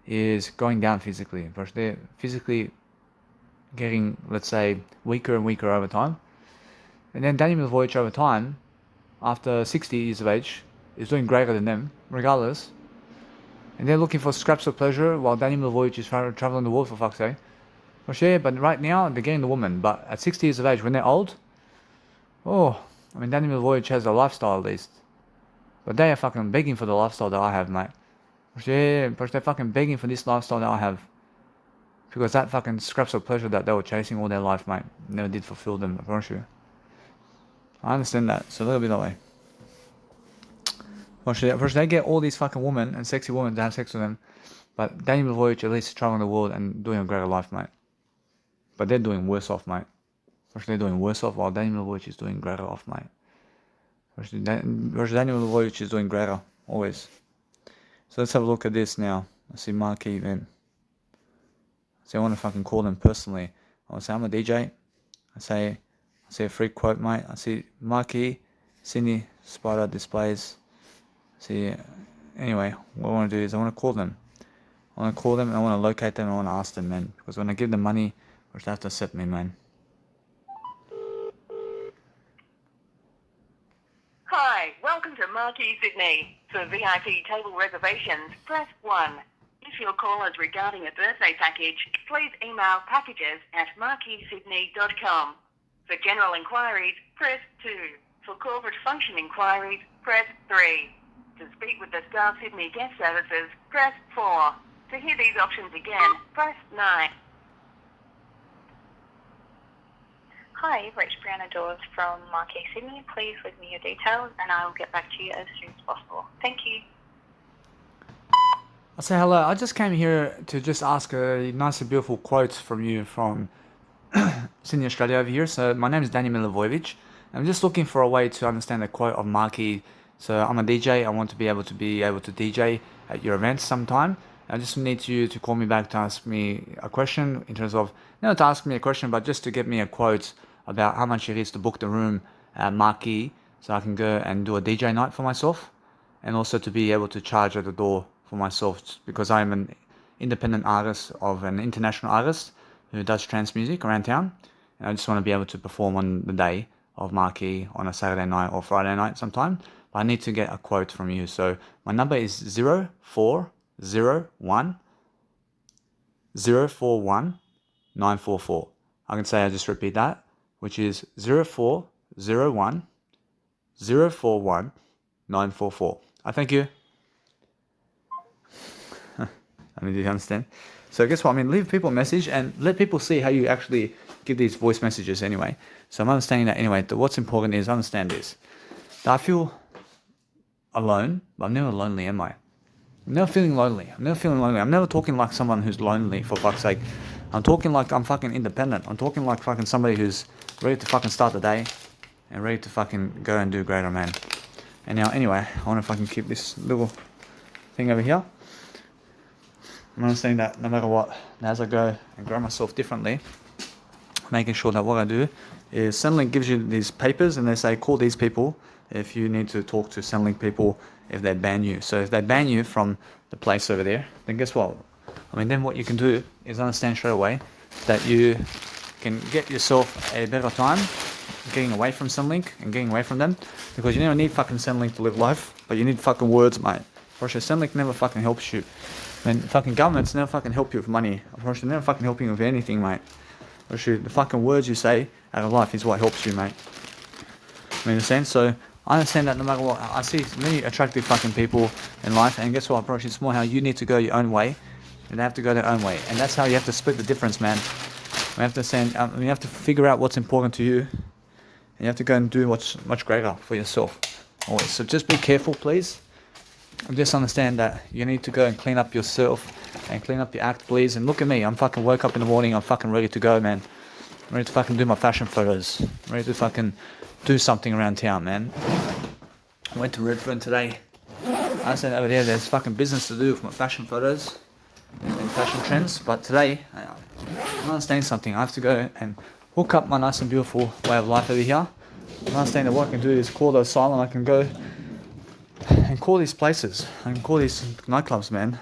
is going down physically. Because they're physically getting, let's say, weaker and weaker over time. And then Danny Blavoyage over time, after 60 years of age, is doing greater than them, regardless. And they're looking for scraps of pleasure while Danny Blavoyage is traveling the world, for fuck's sake. But right now, they're getting the woman. But at 60 years of age, when they're old, Danny Blavoyage has a lifestyle at least. But they are fucking begging for the lifestyle that I have, mate. But they're fucking begging for this lifestyle that I have. Because that fucking scraps of pleasure that they were chasing all their life, mate, never did fulfill them, I promise you. I understand that, so they'll be that way. First, they get all these fucking women and sexy women to have sex with them, but Danny Blavoyage at least is traveling the world and doing a greater life, mate. But they're doing worse off, mate. First, they're doing worse off while Danny Blavoyage is doing greater off, mate. Daniel Lvojevic is doing greater, always. So let's have a look at this now. I see Marquee, man. So I want to fucking call them personally. I want to say I'm a DJ. I say a free quote, mate. I see Marquee, Sydney Spider Displays. See, anyway, what I want to do is I want to call them. I want to call them and I want to locate them and I want to ask them, man. Because when I give them money, they have to accept me, man. Hi, welcome to Marquee Sydney. For VIP table reservations, press 1. If your call is regarding a birthday package, please email packages@marqueesydney.com. For general inquiries, press 2. For corporate function inquiries, press 3. To speak with the Star Sydney Guest Services, press 4. To hear these options again, press 9. Hi, you've reached Brianna Dawes from Marquee Sydney. Please leave me your details and I will get back to you as soon as possible. Thank you. I'll say hello. I just came here to just ask a nice and beautiful quote from you from Sydney, Australia over here. So my name is Daniel Milivojevic. I'm just looking for a way to understand the quote of Marquee. So I'm a DJ. I want to be able to DJ at your events sometime. I just need you to call me back to ask me a question in terms of, not to ask me a question, but just to get me a quote about how much it is to book the room at Marquee so I can go and do a DJ night for myself, and also to be able to charge at the door for myself because I'm an independent artist of an international artist who does trance music around town, and I just want to be able to perform on the day of Marquee on a Saturday night or Friday night sometime. But I need to get a quote from you. So my number is 0401 041 944. I can say I just repeat that, which is 0401 041 944. I thank you. I mean, do you understand? So guess what? I mean, leave people a message and let people see how you actually give these voice messages anyway. So I'm understanding that anyway. What's important is understand this. That I feel alone, but I'm never lonely, am I? I'm never feeling lonely. I'm never talking like someone who's lonely, for fuck's sake. I'm talking like I'm fucking independent. I'm talking like fucking somebody who's ready to fucking start the day and ready to fucking go and do greater, man. And now, anyway, I want to fucking keep this little thing over here. I'm understanding that no matter what, as I go and grow myself differently, making sure that what I do is Centrelink gives you these papers and they say call these people if you need to talk to Centrelink people if they ban you. So if they ban you from the place over there, then guess what? I mean, then what you can do is understand straight away that you can get yourself a better time getting away from Centrelink and getting away from them, because you never need fucking Centrelink to live life, but you need fucking words, mate. For sure, Centrelink never fucking helps you. I mean, fucking governments never fucking help you with money. For sure, never fucking helping you with anything, mate. For sure, the fucking words you say out of life is what helps you, mate. I mean, understand? So I understand that no matter what, I see many attractive fucking people in life, and guess what, bro? It's more how you need to go your own way, and they have to go their own way, and that's how you have to split the difference, man. You have to you have to figure out what's important to you, and you have to go and do what's much greater for yourself. Always. So just be careful, please. And just understand that you need to go and clean up yourself and clean up your act, please. And look at me, I'm fucking woke up in the morning, I'm fucking ready to go, man. I'm ready to fucking do my fashion photos. I'm ready to fucking do something around town, man. I went to Redfern today. I said over there's fucking business to do with my fashion photos and fashion trends. But today, I'm understanding something. I have to go and hook up my nice and beautiful way of life over here. I'm understanding that what I can do is call the asylum. I can go and call these places. I can call these nightclubs, man.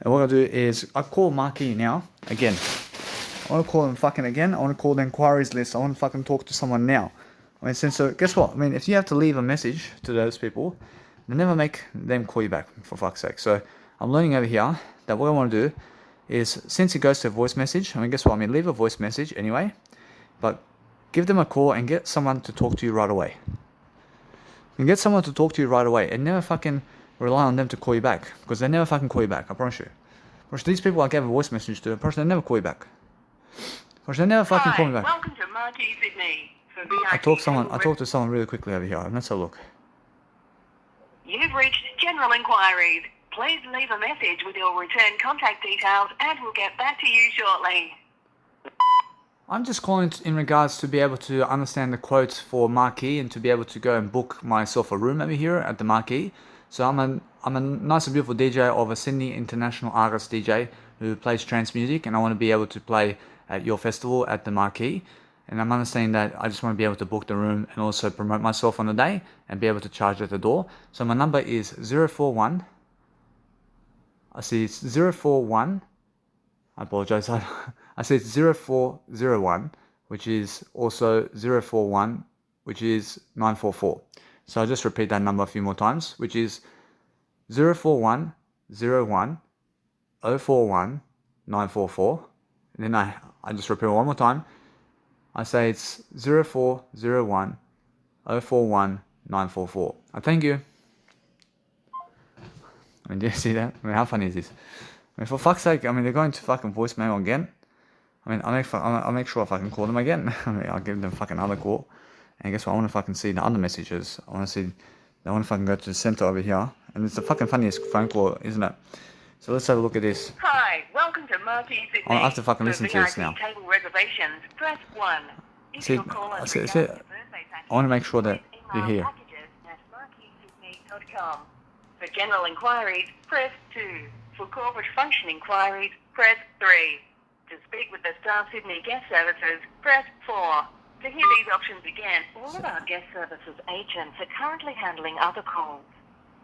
And what I do is I call Marquee now again. I want to call them fucking again. I want to call the inquiries list. I want to fucking talk to someone now. I mean, so guess what? I mean, if you have to leave a message to those people, then never make them call you back, for fuck's sake. So I'm learning over here that what I want to do is, since it goes to a voice message, I mean, guess what? I mean, leave a voice message anyway, but give them a call and get someone to talk to you right away. And get someone to talk to you right away, and never fucking rely on them to call you back, because they never fucking call you back, I promise you. Because these people I gave a voice message to, they never call you back. Because they never fucking call me back. Welcome to Marquee Sydney. I talked to someone really quickly over here, and let's have a look. You've reached general inquiries. Please leave a message with your return contact details and we'll get back to you shortly. I'm just calling in regards to be able to understand the quotes for Marquee and to be able to go and book myself a room over here at the Marquee. So I'm a nice and beautiful DJ of a Sydney international artist DJ who plays trance music, and I want to be able to play at your festival at the Marquee. And I'm understanding that I just want to be able to book the room and also promote myself on the day and be able to charge at the door. So my number is 041. I see it's 041. I apologize. I see it's 0401, which is also 041, which is 944. So I'll just repeat that number a few more times, which is 041 01 041 944. And then I just repeat it one more time. I say it's 0401 041 944. I thank you. I mean, do you see that? I mean, how funny is this? I mean, for fuck's sake, I mean, they're going to fucking voicemail again. I mean, I'll make sure if I can call them again. I mean, I'll give them fucking another call. And guess what? I want to fucking see the other messages. I want to fucking go to the center over here. And it's the fucking funniest phone call, isn't it? So let's have a look at this. Hi, welcome to Marquee Sydney. I'll have to fucking listen to this now. Table reservations, press 1. If See, your call is see, regarding see, a birthday package, I want to make sure that please you're email here. packages at marqueesydney.com. For general inquiries, press 2. For corporate function inquiries, press 3. To speak with the Star Sydney Guest Services, press 4. To hear these options again, all of our guest services agents are currently handling other calls.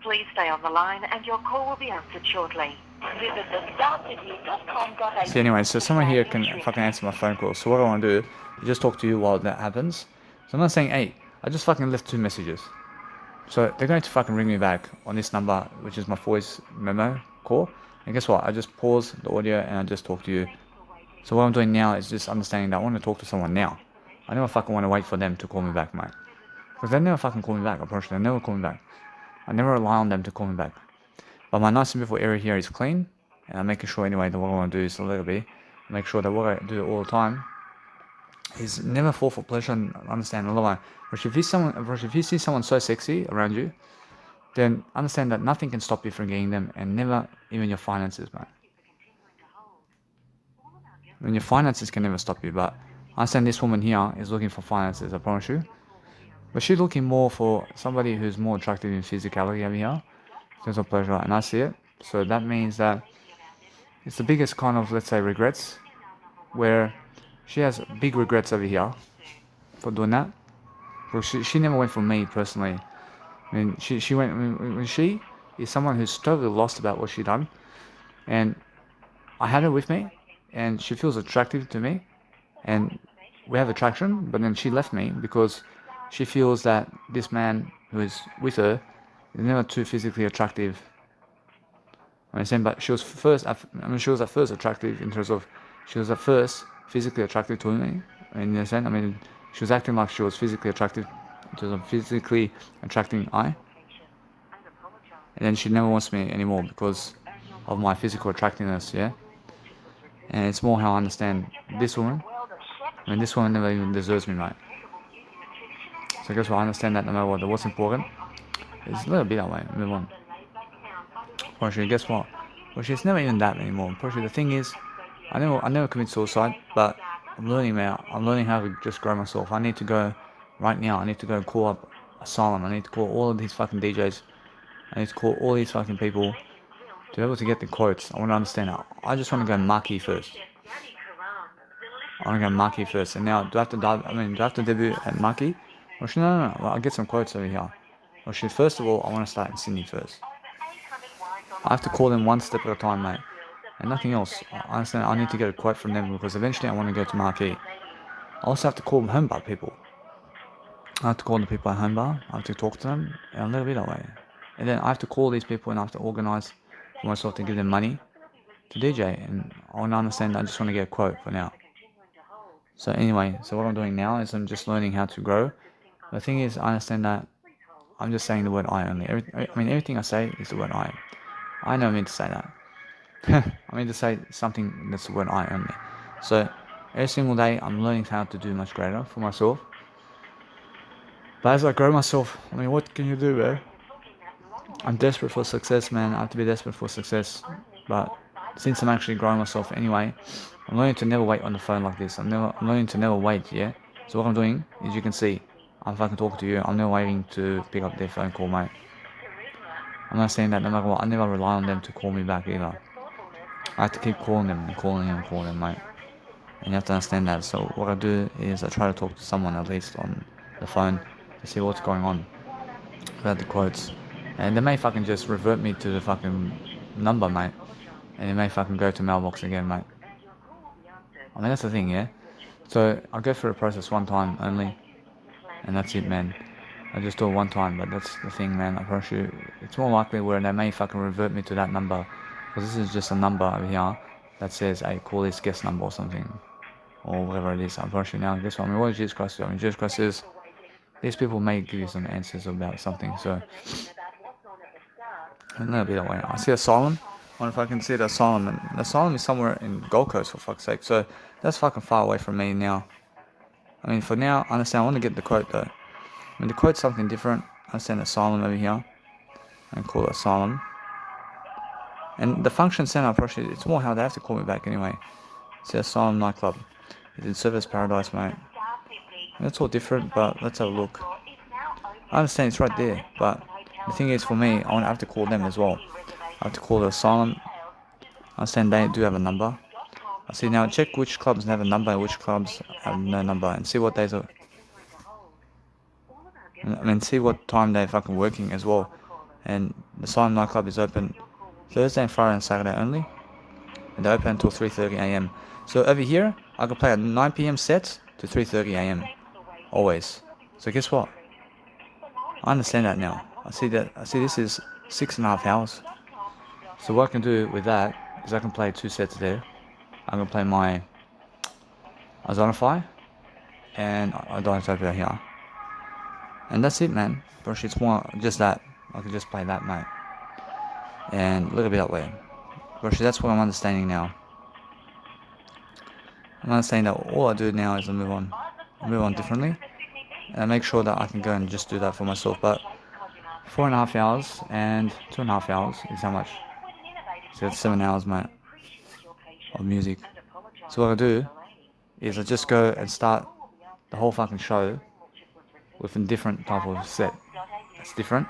Please stay on the line and your call will be answered shortly. Visit thestarsydney.com.au. See, anyway, so someone here can fucking answer my phone call. So what I want to do is just talk to you while that happens. So I'm not saying, hey, I just fucking left 2 messages. So they're going to fucking ring me back on this number, which is my voice memo call. And guess what? I just pause the audio and I just talk to you. So what I'm doing now is just understanding that I want to talk to someone now. I never fucking want to wait for them to call me back, mate. Because they never fucking call me back, approach them. They never call me back. I never rely on them to call me back. But my nice and beautiful area here is clean. And I'm making sure anyway that what I want to do is a little bit. Make sure that what I do all the time is never fall for pleasure and understand a lot. But if you see someone so sexy around you, then understand that nothing can stop you from getting them, and never even your finances, man. I mean, your finances can never stop you, but I understand this woman here is looking for finances, I promise you. But she's looking more for somebody who's more attractive in physicality over here, in terms of pleasure, and I see it. So that means that it's the biggest kind of, let's say, regrets, where she has big regrets over here for doing that. But she never went for me personally. I mean, she went. I mean, she is someone who's totally lost about what she done, and I had her with me, and she feels attractive to me, and we have attraction. But then she left me because she feels that this man who is with her is never too physically attractive. I understand, but she was at first attractive in terms of she was at first physically attractive to me. In a sense, I mean, she was acting like she was physically attractive in terms of physically attracting I. And then she never wants me anymore because of my physical attractiveness, yeah? And it's more how I understand this woman. I mean, this woman never even deserves me, mate. So I guess I understand that no matter what, what's important is a little bit that way, move on. Actually, guess what? Well, she's never even that anymore. Actually, the thing is, I never commit suicide, but I'm learning now. I'm learning how to just grow myself. I need to go right now. I need to go call up Asylum. I need to call all of these fucking DJs. I need to call all these fucking people to be able to get the quotes. I want to understand. I just want to go Marquee first. I want to go Marquee first. And now, do I have to debut at Marquee? Well, no. Well, I'll get some quotes over here. Well, first of all, I want to start in Sydney first. I have to call them one step at a time, mate. And nothing else. I understand I need to get a quote from them because eventually I want to go to Marquee. I also have to call home bar people. I have to call the people at home bar. I have to talk to them and a little bit that way. And then I have to call these people and I have to organise for myself to give them money to DJ. And I want to understand I just want to get a quote for now. So anyway, so what I'm doing now is I'm just learning how to grow. The thing is, I understand that I'm just saying the word I only. Everything I say is the word I. I know I mean to say that. I mean to say something that's the word I only. So every single day I'm learning how to do much greater for myself. But as I grow myself, I mean, what can you do, man? I'm desperate for success, man. I have to be desperate for success. But since I'm actually growing myself anyway, I'm learning to never wait on the phone like this. I'm learning to never wait, yeah? So what I'm doing is, you can see, I'm fucking talking to you. I'm never waiting to pick up their phone call, mate. I'm not saying that no matter what, I never rely on them to call me back either. I have to keep calling them and calling them and calling them, mate. And you have to understand that. So what I do is I try to talk to someone at least on the phone to see what's going on about the quotes. And they may fucking just revert me to the fucking number, mate. And it may fucking go to mailbox again, mate. I mean, that's the thing, yeah? So I go through the process one time only. And that's it, man. I just do it one time, but that's the thing, man. I promise you, it's more likely where they may fucking revert me to that number. Because this is just a number over here that says, hey, call this guest number or something. Or whatever it is. I promise you now, guess what? I mean, what is Jesus Christ do? I mean, Jesus Christ says, these people may give you some answers about something, so... I'm gonna be that way. I see asylum. I wonder if I can see the asylum. And the asylum is somewhere in Gold Coast, for fuck's sake. So that's fucking far away from me now. I mean, for now, I understand. I want to get the quote though. I mean, the quote's something different. I understand asylum over here. And call it asylum. And the function center, probably, it's more how they have to call me back anyway. It's the asylum nightclub. It's in Service Paradise, mate. And it's all different, but let's have a look. I understand it's right there, but the thing is, for me, I have to call them as well. I have to call the asylum. I understand they do have a number. I see now, check which clubs have a number and which clubs have no number, and see what days are. I mean, see what time they're fucking working as well. And the Asylum nightclub is open Thursday and Friday and Saturday only. And they open until 3:30 AM. So over here, I can play a 9 PM set to 3:30 AM. Always. So guess what? I understand that now. I see this is 6.5 hours. So what I can do with that is I can play 2 sets there. I can play my Ozonify and Dinotopia here. And that's it, man. But it's more just that. I can just play that, mate. And a little bit that way. But that's what I'm understanding now. I'm understanding that all I do now is I move on differently. And I make sure that I can go and just do that for myself. But 4.5 hours and 2.5 hours is how much? So that's 7 hours, mate, of music. So what I do is I just go and start the whole fucking show with a different type of set. It's different.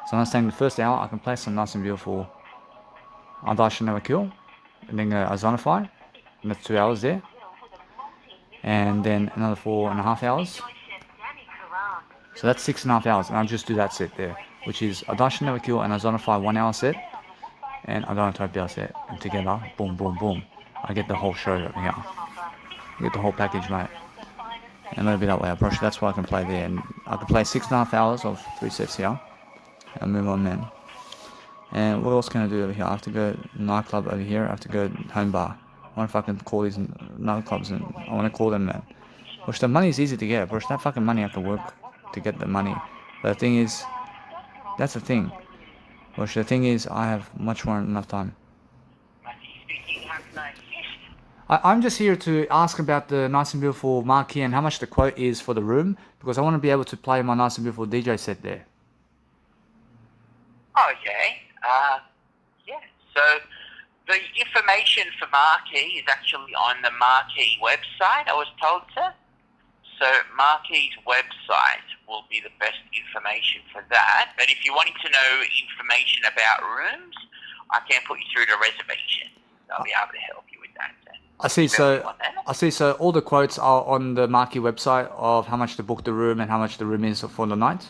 So I'm saying the first hour I can play some nice and beautiful I Should Never Kill, and then go Ozonify, and that's 2 hours there. And then another 4.5 hours. So that's 6.5 hours, and I'll just do that set there, which is I Should Never Kill and Ozonify 1 hour set, and Dinotopia set, and together, boom, boom, boom. I get the whole show over here. I get the whole package, mate. And let it be that way. I promise you that's what I can play there. And I can play 6.5 hours of 3 sets here. And move on, man. And what else can I do over here? I have to go nightclub over here. I have to go home bar. I wonder if I can call these nightclubs, and I want to call them, man. Which the money is easy to get. Which that fucking money I can work to get the money. But the thing is, that's the thing. Which the thing is, I have much more enough time. I'm just here to ask about the nice and beautiful marquee and how much the quote is for the room, because I want to be able to play my nice and beautiful DJ set there. Okay. Yeah. So the information for Marquee is actually on the Marquee website, I was told, sir. So Marquee's website will be the best information for that. But if you wanted to know information about rooms, I can put you through to reservation. I'll be able to help you with that, sir. I see. So all the quotes are on the Marquee website of how much to book the room and how much the room is for the night.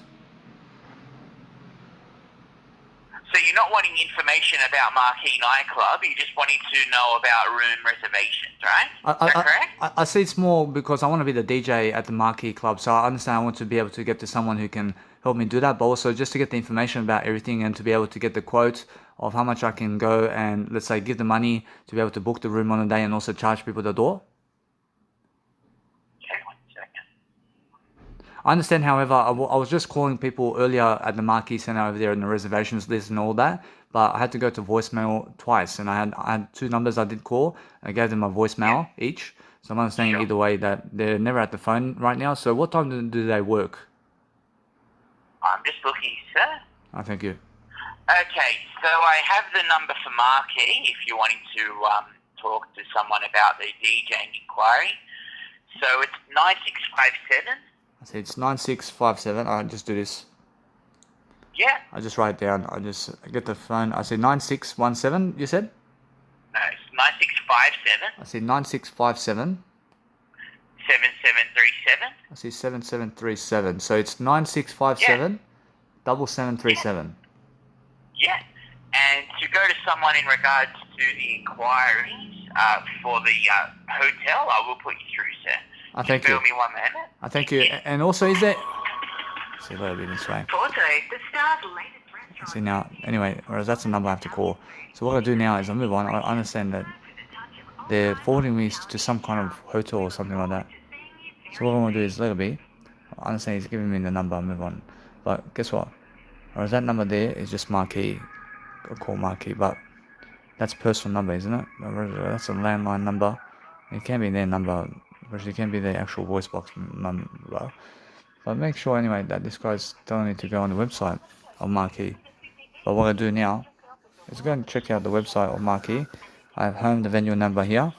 So you're not wanting information about Marquee nightclub. You're just wanting to know about room reservations, right? Is that correct? I see it's more because I want to be the DJ at the Marquee club. So I understand I want to be able to get to someone who can help me do that, but also just to get the information about everything and to be able to get the quote of how much I can go and, let's say, give the money to be able to book the room on a day and also charge people the door. Okay, 1 second. I understand, however, I was just calling people earlier at the Marquee Centre over there in the reservations list and all that, but I had to go to voicemail twice, and I had 2 numbers I did call. I gave them a voicemail each, so I'm understanding either way that they're never at the phone right now. So what time do they work? I'm just looking, sir. Oh, thank you. Okay, so I have the number for Marquee if you're wanting to talk to someone about the DJing inquiry. So it's 9657. I see it's 9657. I'll just do this. Yeah. I just write it down. I just get the phone. I see 9617. You said? No, it's 9657. I see 9657. 7737. I see 7737. So it's 9657 7737. Yeah. And to go to someone in regards to the inquiries for the hotel, I will put you through, sir. Thank you. Bear me 1 minute. Thank you. And also, is there... See, a little bit this way. Forte, the star's latest restaurant. See now, anyway, whereas that's the number I have to call. So what I do now is I move on. I understand that they're forwarding me to some kind of hotel or something like that. So what I want to do is let it be. I understand he's giving me the number, I move on. But guess what? Whereas that number there is just Marquee. I call Marquee, but that's personal number, isn't it? That's a landline number. It can be their number, but it can be their actual voice box number. But make sure anyway that this guy's telling me to go on the website of Marquee. But what I do now is go and check out the website of Marquee. I have home, the venue number here.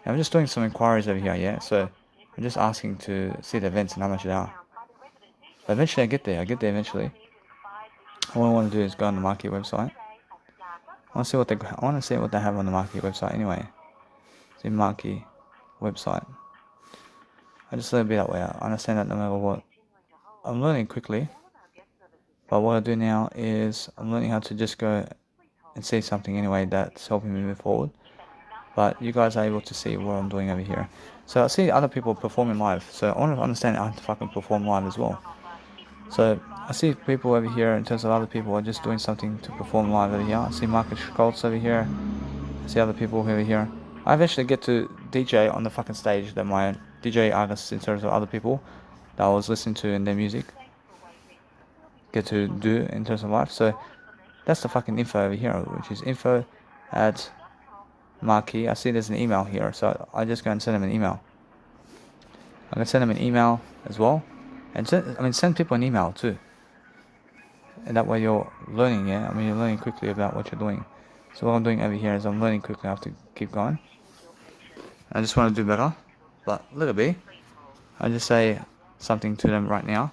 And I'm just doing some inquiries over here, yeah? So I'm just asking to see the events and how much they are. But eventually I get there eventually. All I want to do is go on the Marquee website. I want to see what they have on the Marquee website anyway. See Marquee website. I just let it be that way. I understand that no matter what. I'm learning quickly. But what I do now is I'm learning how to just go and see something anyway that's helping me move forward. But you guys are able to see what I'm doing over here. So I see other people performing live. So I want to understand how to fucking perform live as well. So I see people over here in terms of other people are just doing something to perform live over here. I see Marcus Schultz over here. I see other people over here. I eventually get to DJ on the fucking stage that my DJ artists in terms of other people that I was listening to in their music get to do in terms of life. So that's the fucking info over here, which is info at Marquee. I see there's an email here, so I just go and send them an email. I can send them an email as well, and send people an email too. And that way you're learning, yeah. You're learning quickly about what you're doing. So what I'm doing over here is I'm learning quickly. I have to keep going. I just want to do better, but little bit. I just say something to them right now,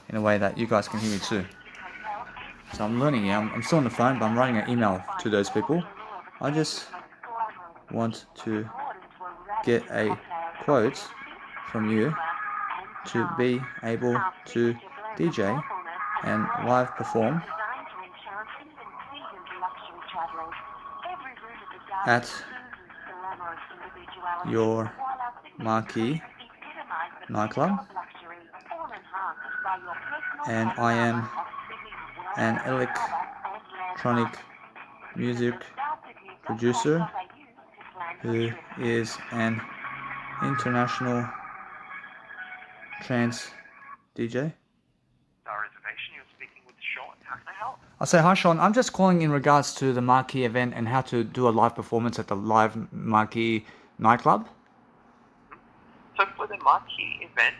in a way that you guys can hear me too. So I'm learning, yeah. I'm still on the phone, but I'm writing an email to those people. I just want to get a quote from you to be able to DJ and live perform at your Marquee nightclub, and I am an electronic music producer who is an international trance DJ. I'll say, hi Sean, I'm just calling in regards to the Marquee event and how to do a live performance at the live Marquee nightclub. So for the Marquee event,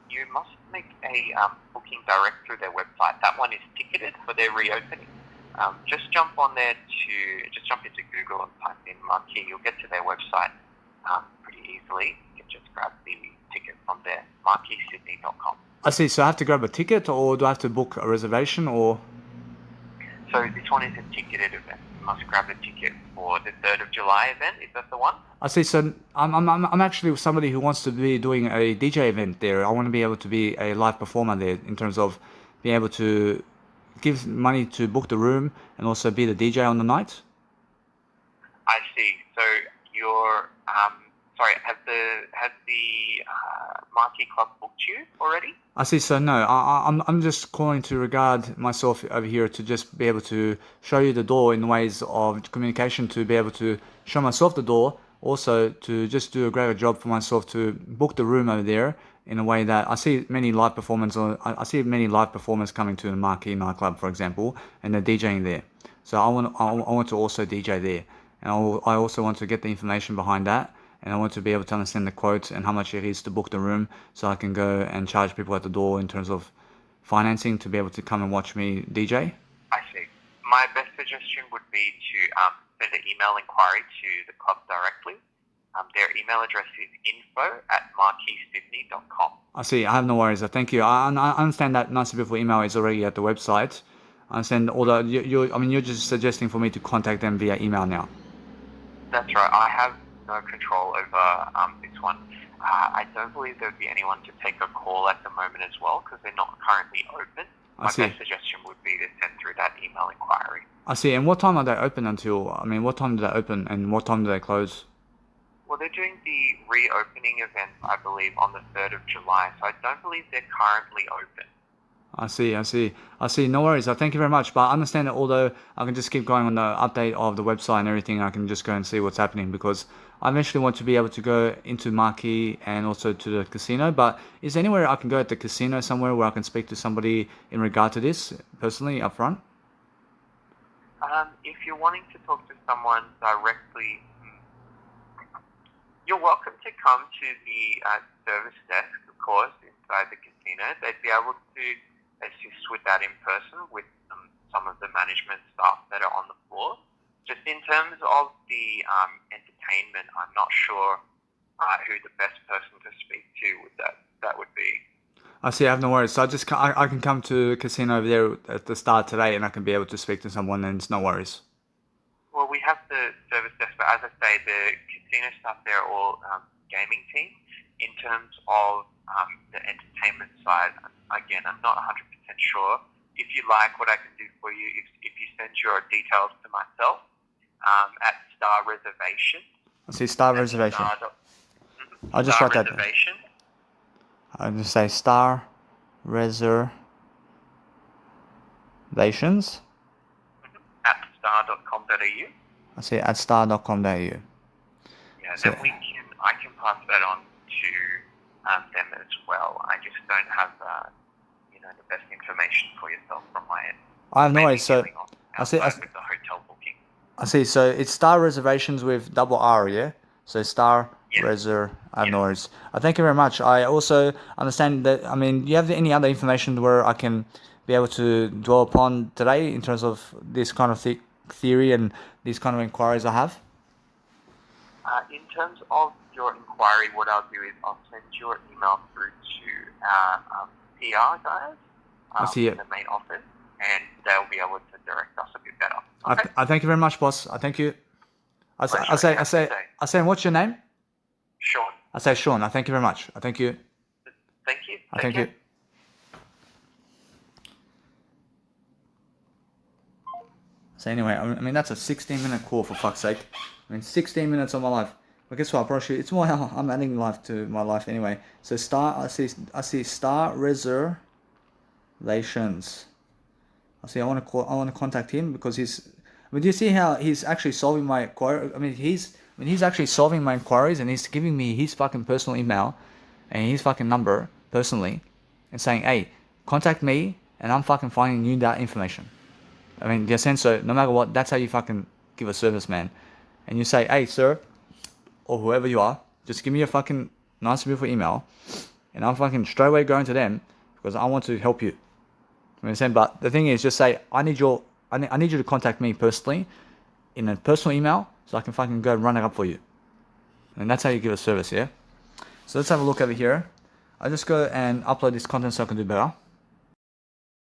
you must make a booking direct through their website. That one is ticketed for their reopening. Just jump into Google and type in Marquee. You'll get to their website pretty easily. You can just grab the ticket from there, marqueesydney.com. I see, so I have to grab a ticket, or do I have to book a reservation, or? So this one is a ticketed event. You must grab a ticket for the 3rd of July event. Is that the one? I see. So I'm actually somebody who wants to be doing a DJ event there. I want to be able to be a live performer there in terms of being able to give money to book the room and also be the DJ on the night. I see. So you're has the Marquee Club booked you already? I see. So no, I'm just calling to regard myself over here to just be able to show you the door in ways of communication, to be able to show myself the door, also to just do a greater job for myself to book the room over there in a way that I see many live performers. I see many live performers coming to the Marquee nightclub, for example, and they're DJing there. So I want to also DJ there, and I also want to get the information behind that. And I want to be able to understand the quotes and how much it is to book the room, so I can go and charge people at the door in terms of financing to be able to come and watch me DJ. I see. my best suggestion would be to send an email inquiry to the club directly. Their email address is info@marqueesydney.com. I see. I have no worries. Thank you. I understand that Nice and Beautiful email is already at the website. I understand all the you're just suggesting for me to contact them via email now. That's right. I have no control over this one. I don't believe there would be anyone to take a call at the moment as well because they're not currently open. My best suggestion would be to send through that email inquiry. I see. And what time are they open until? I mean, what time do they open and what time do they close? Well, they're doing the reopening event, I believe, on the 3rd of July, so I don't believe they're currently open. I see. No worries. Thank you very much. But I understand that although I can just keep going on the update of the website and everything, I can just go and see what's happening because I eventually want to be able to go into Marquee and also to the casino. But is there anywhere I can go at the casino somewhere where I can speak to somebody in regard to this personally up front? If you're wanting to talk to someone directly, you're welcome to come to the service desk, of course, inside the casino. They'd be able to assist with that in person with some of the management staff that are on the floor. Just in terms of the entertainment, I'm not sure who the best person to speak to that would be. I see. I have no worries. So I can come to the casino over there at the start today, and I can be able to speak to someone, and it's no worries. Well, we have the service desk, but as I say, the casino staff, they're all gaming team. In terms of the entertainment side, again, I'm not 100% sure. If you like, what I can do for you, if you send your details to myself at Star Reservation. I see Star Reservation. I'll just write that. I'll just say Star Reservations. At star.com.au. I see at star.com.au. Yeah, so, then I can pass that on to them as well. I just don't have the best information for yourself from my end. I have no worries. So I see. With the hotel booking. I see. So it's Star Reservations with double R, yeah. So Star Reser. I have no worries. Thank you very much. I also understand that. I mean, do you have any other information where I can be able to dwell upon today in terms of this kind of theory and these kind of inquiries I have? In terms of your inquiry, what I'll do is I'll send your email through to our PR guys in the main office, and they'll be able to direct us a bit better. Okay? I thank you very much, boss. I thank you. I say, what's your name? Sean. I say Sean. I thank you very much. I thank you. Thank you. I thank you. So anyway, I mean that's a 16-minute call for fuck's sake. I mean 16 minutes of my life. But guess what? It's more how I'm adding life to my life anyway. So I see Star Reservations. I want to contact him because do you see how he's actually solving my inquiry? He's actually solving my inquiries and he's giving me his fucking personal email and his fucking number personally and saying, hey, contact me and I'm fucking finding you that information. I mean, in a sense, so no matter what, that's how you fucking give a service, man. And you say, hey, sir, or whoever you are, just give me a fucking nice and beautiful email and I'm fucking straight away going to them because I want to help you. You know what I'm saying? But the thing is, just say, I need you to contact me personally in a personal email so I can fucking go and run it up for you. And that's how you give a service, yeah? So let's have a look over here. I'll just go and upload this content so I can do better.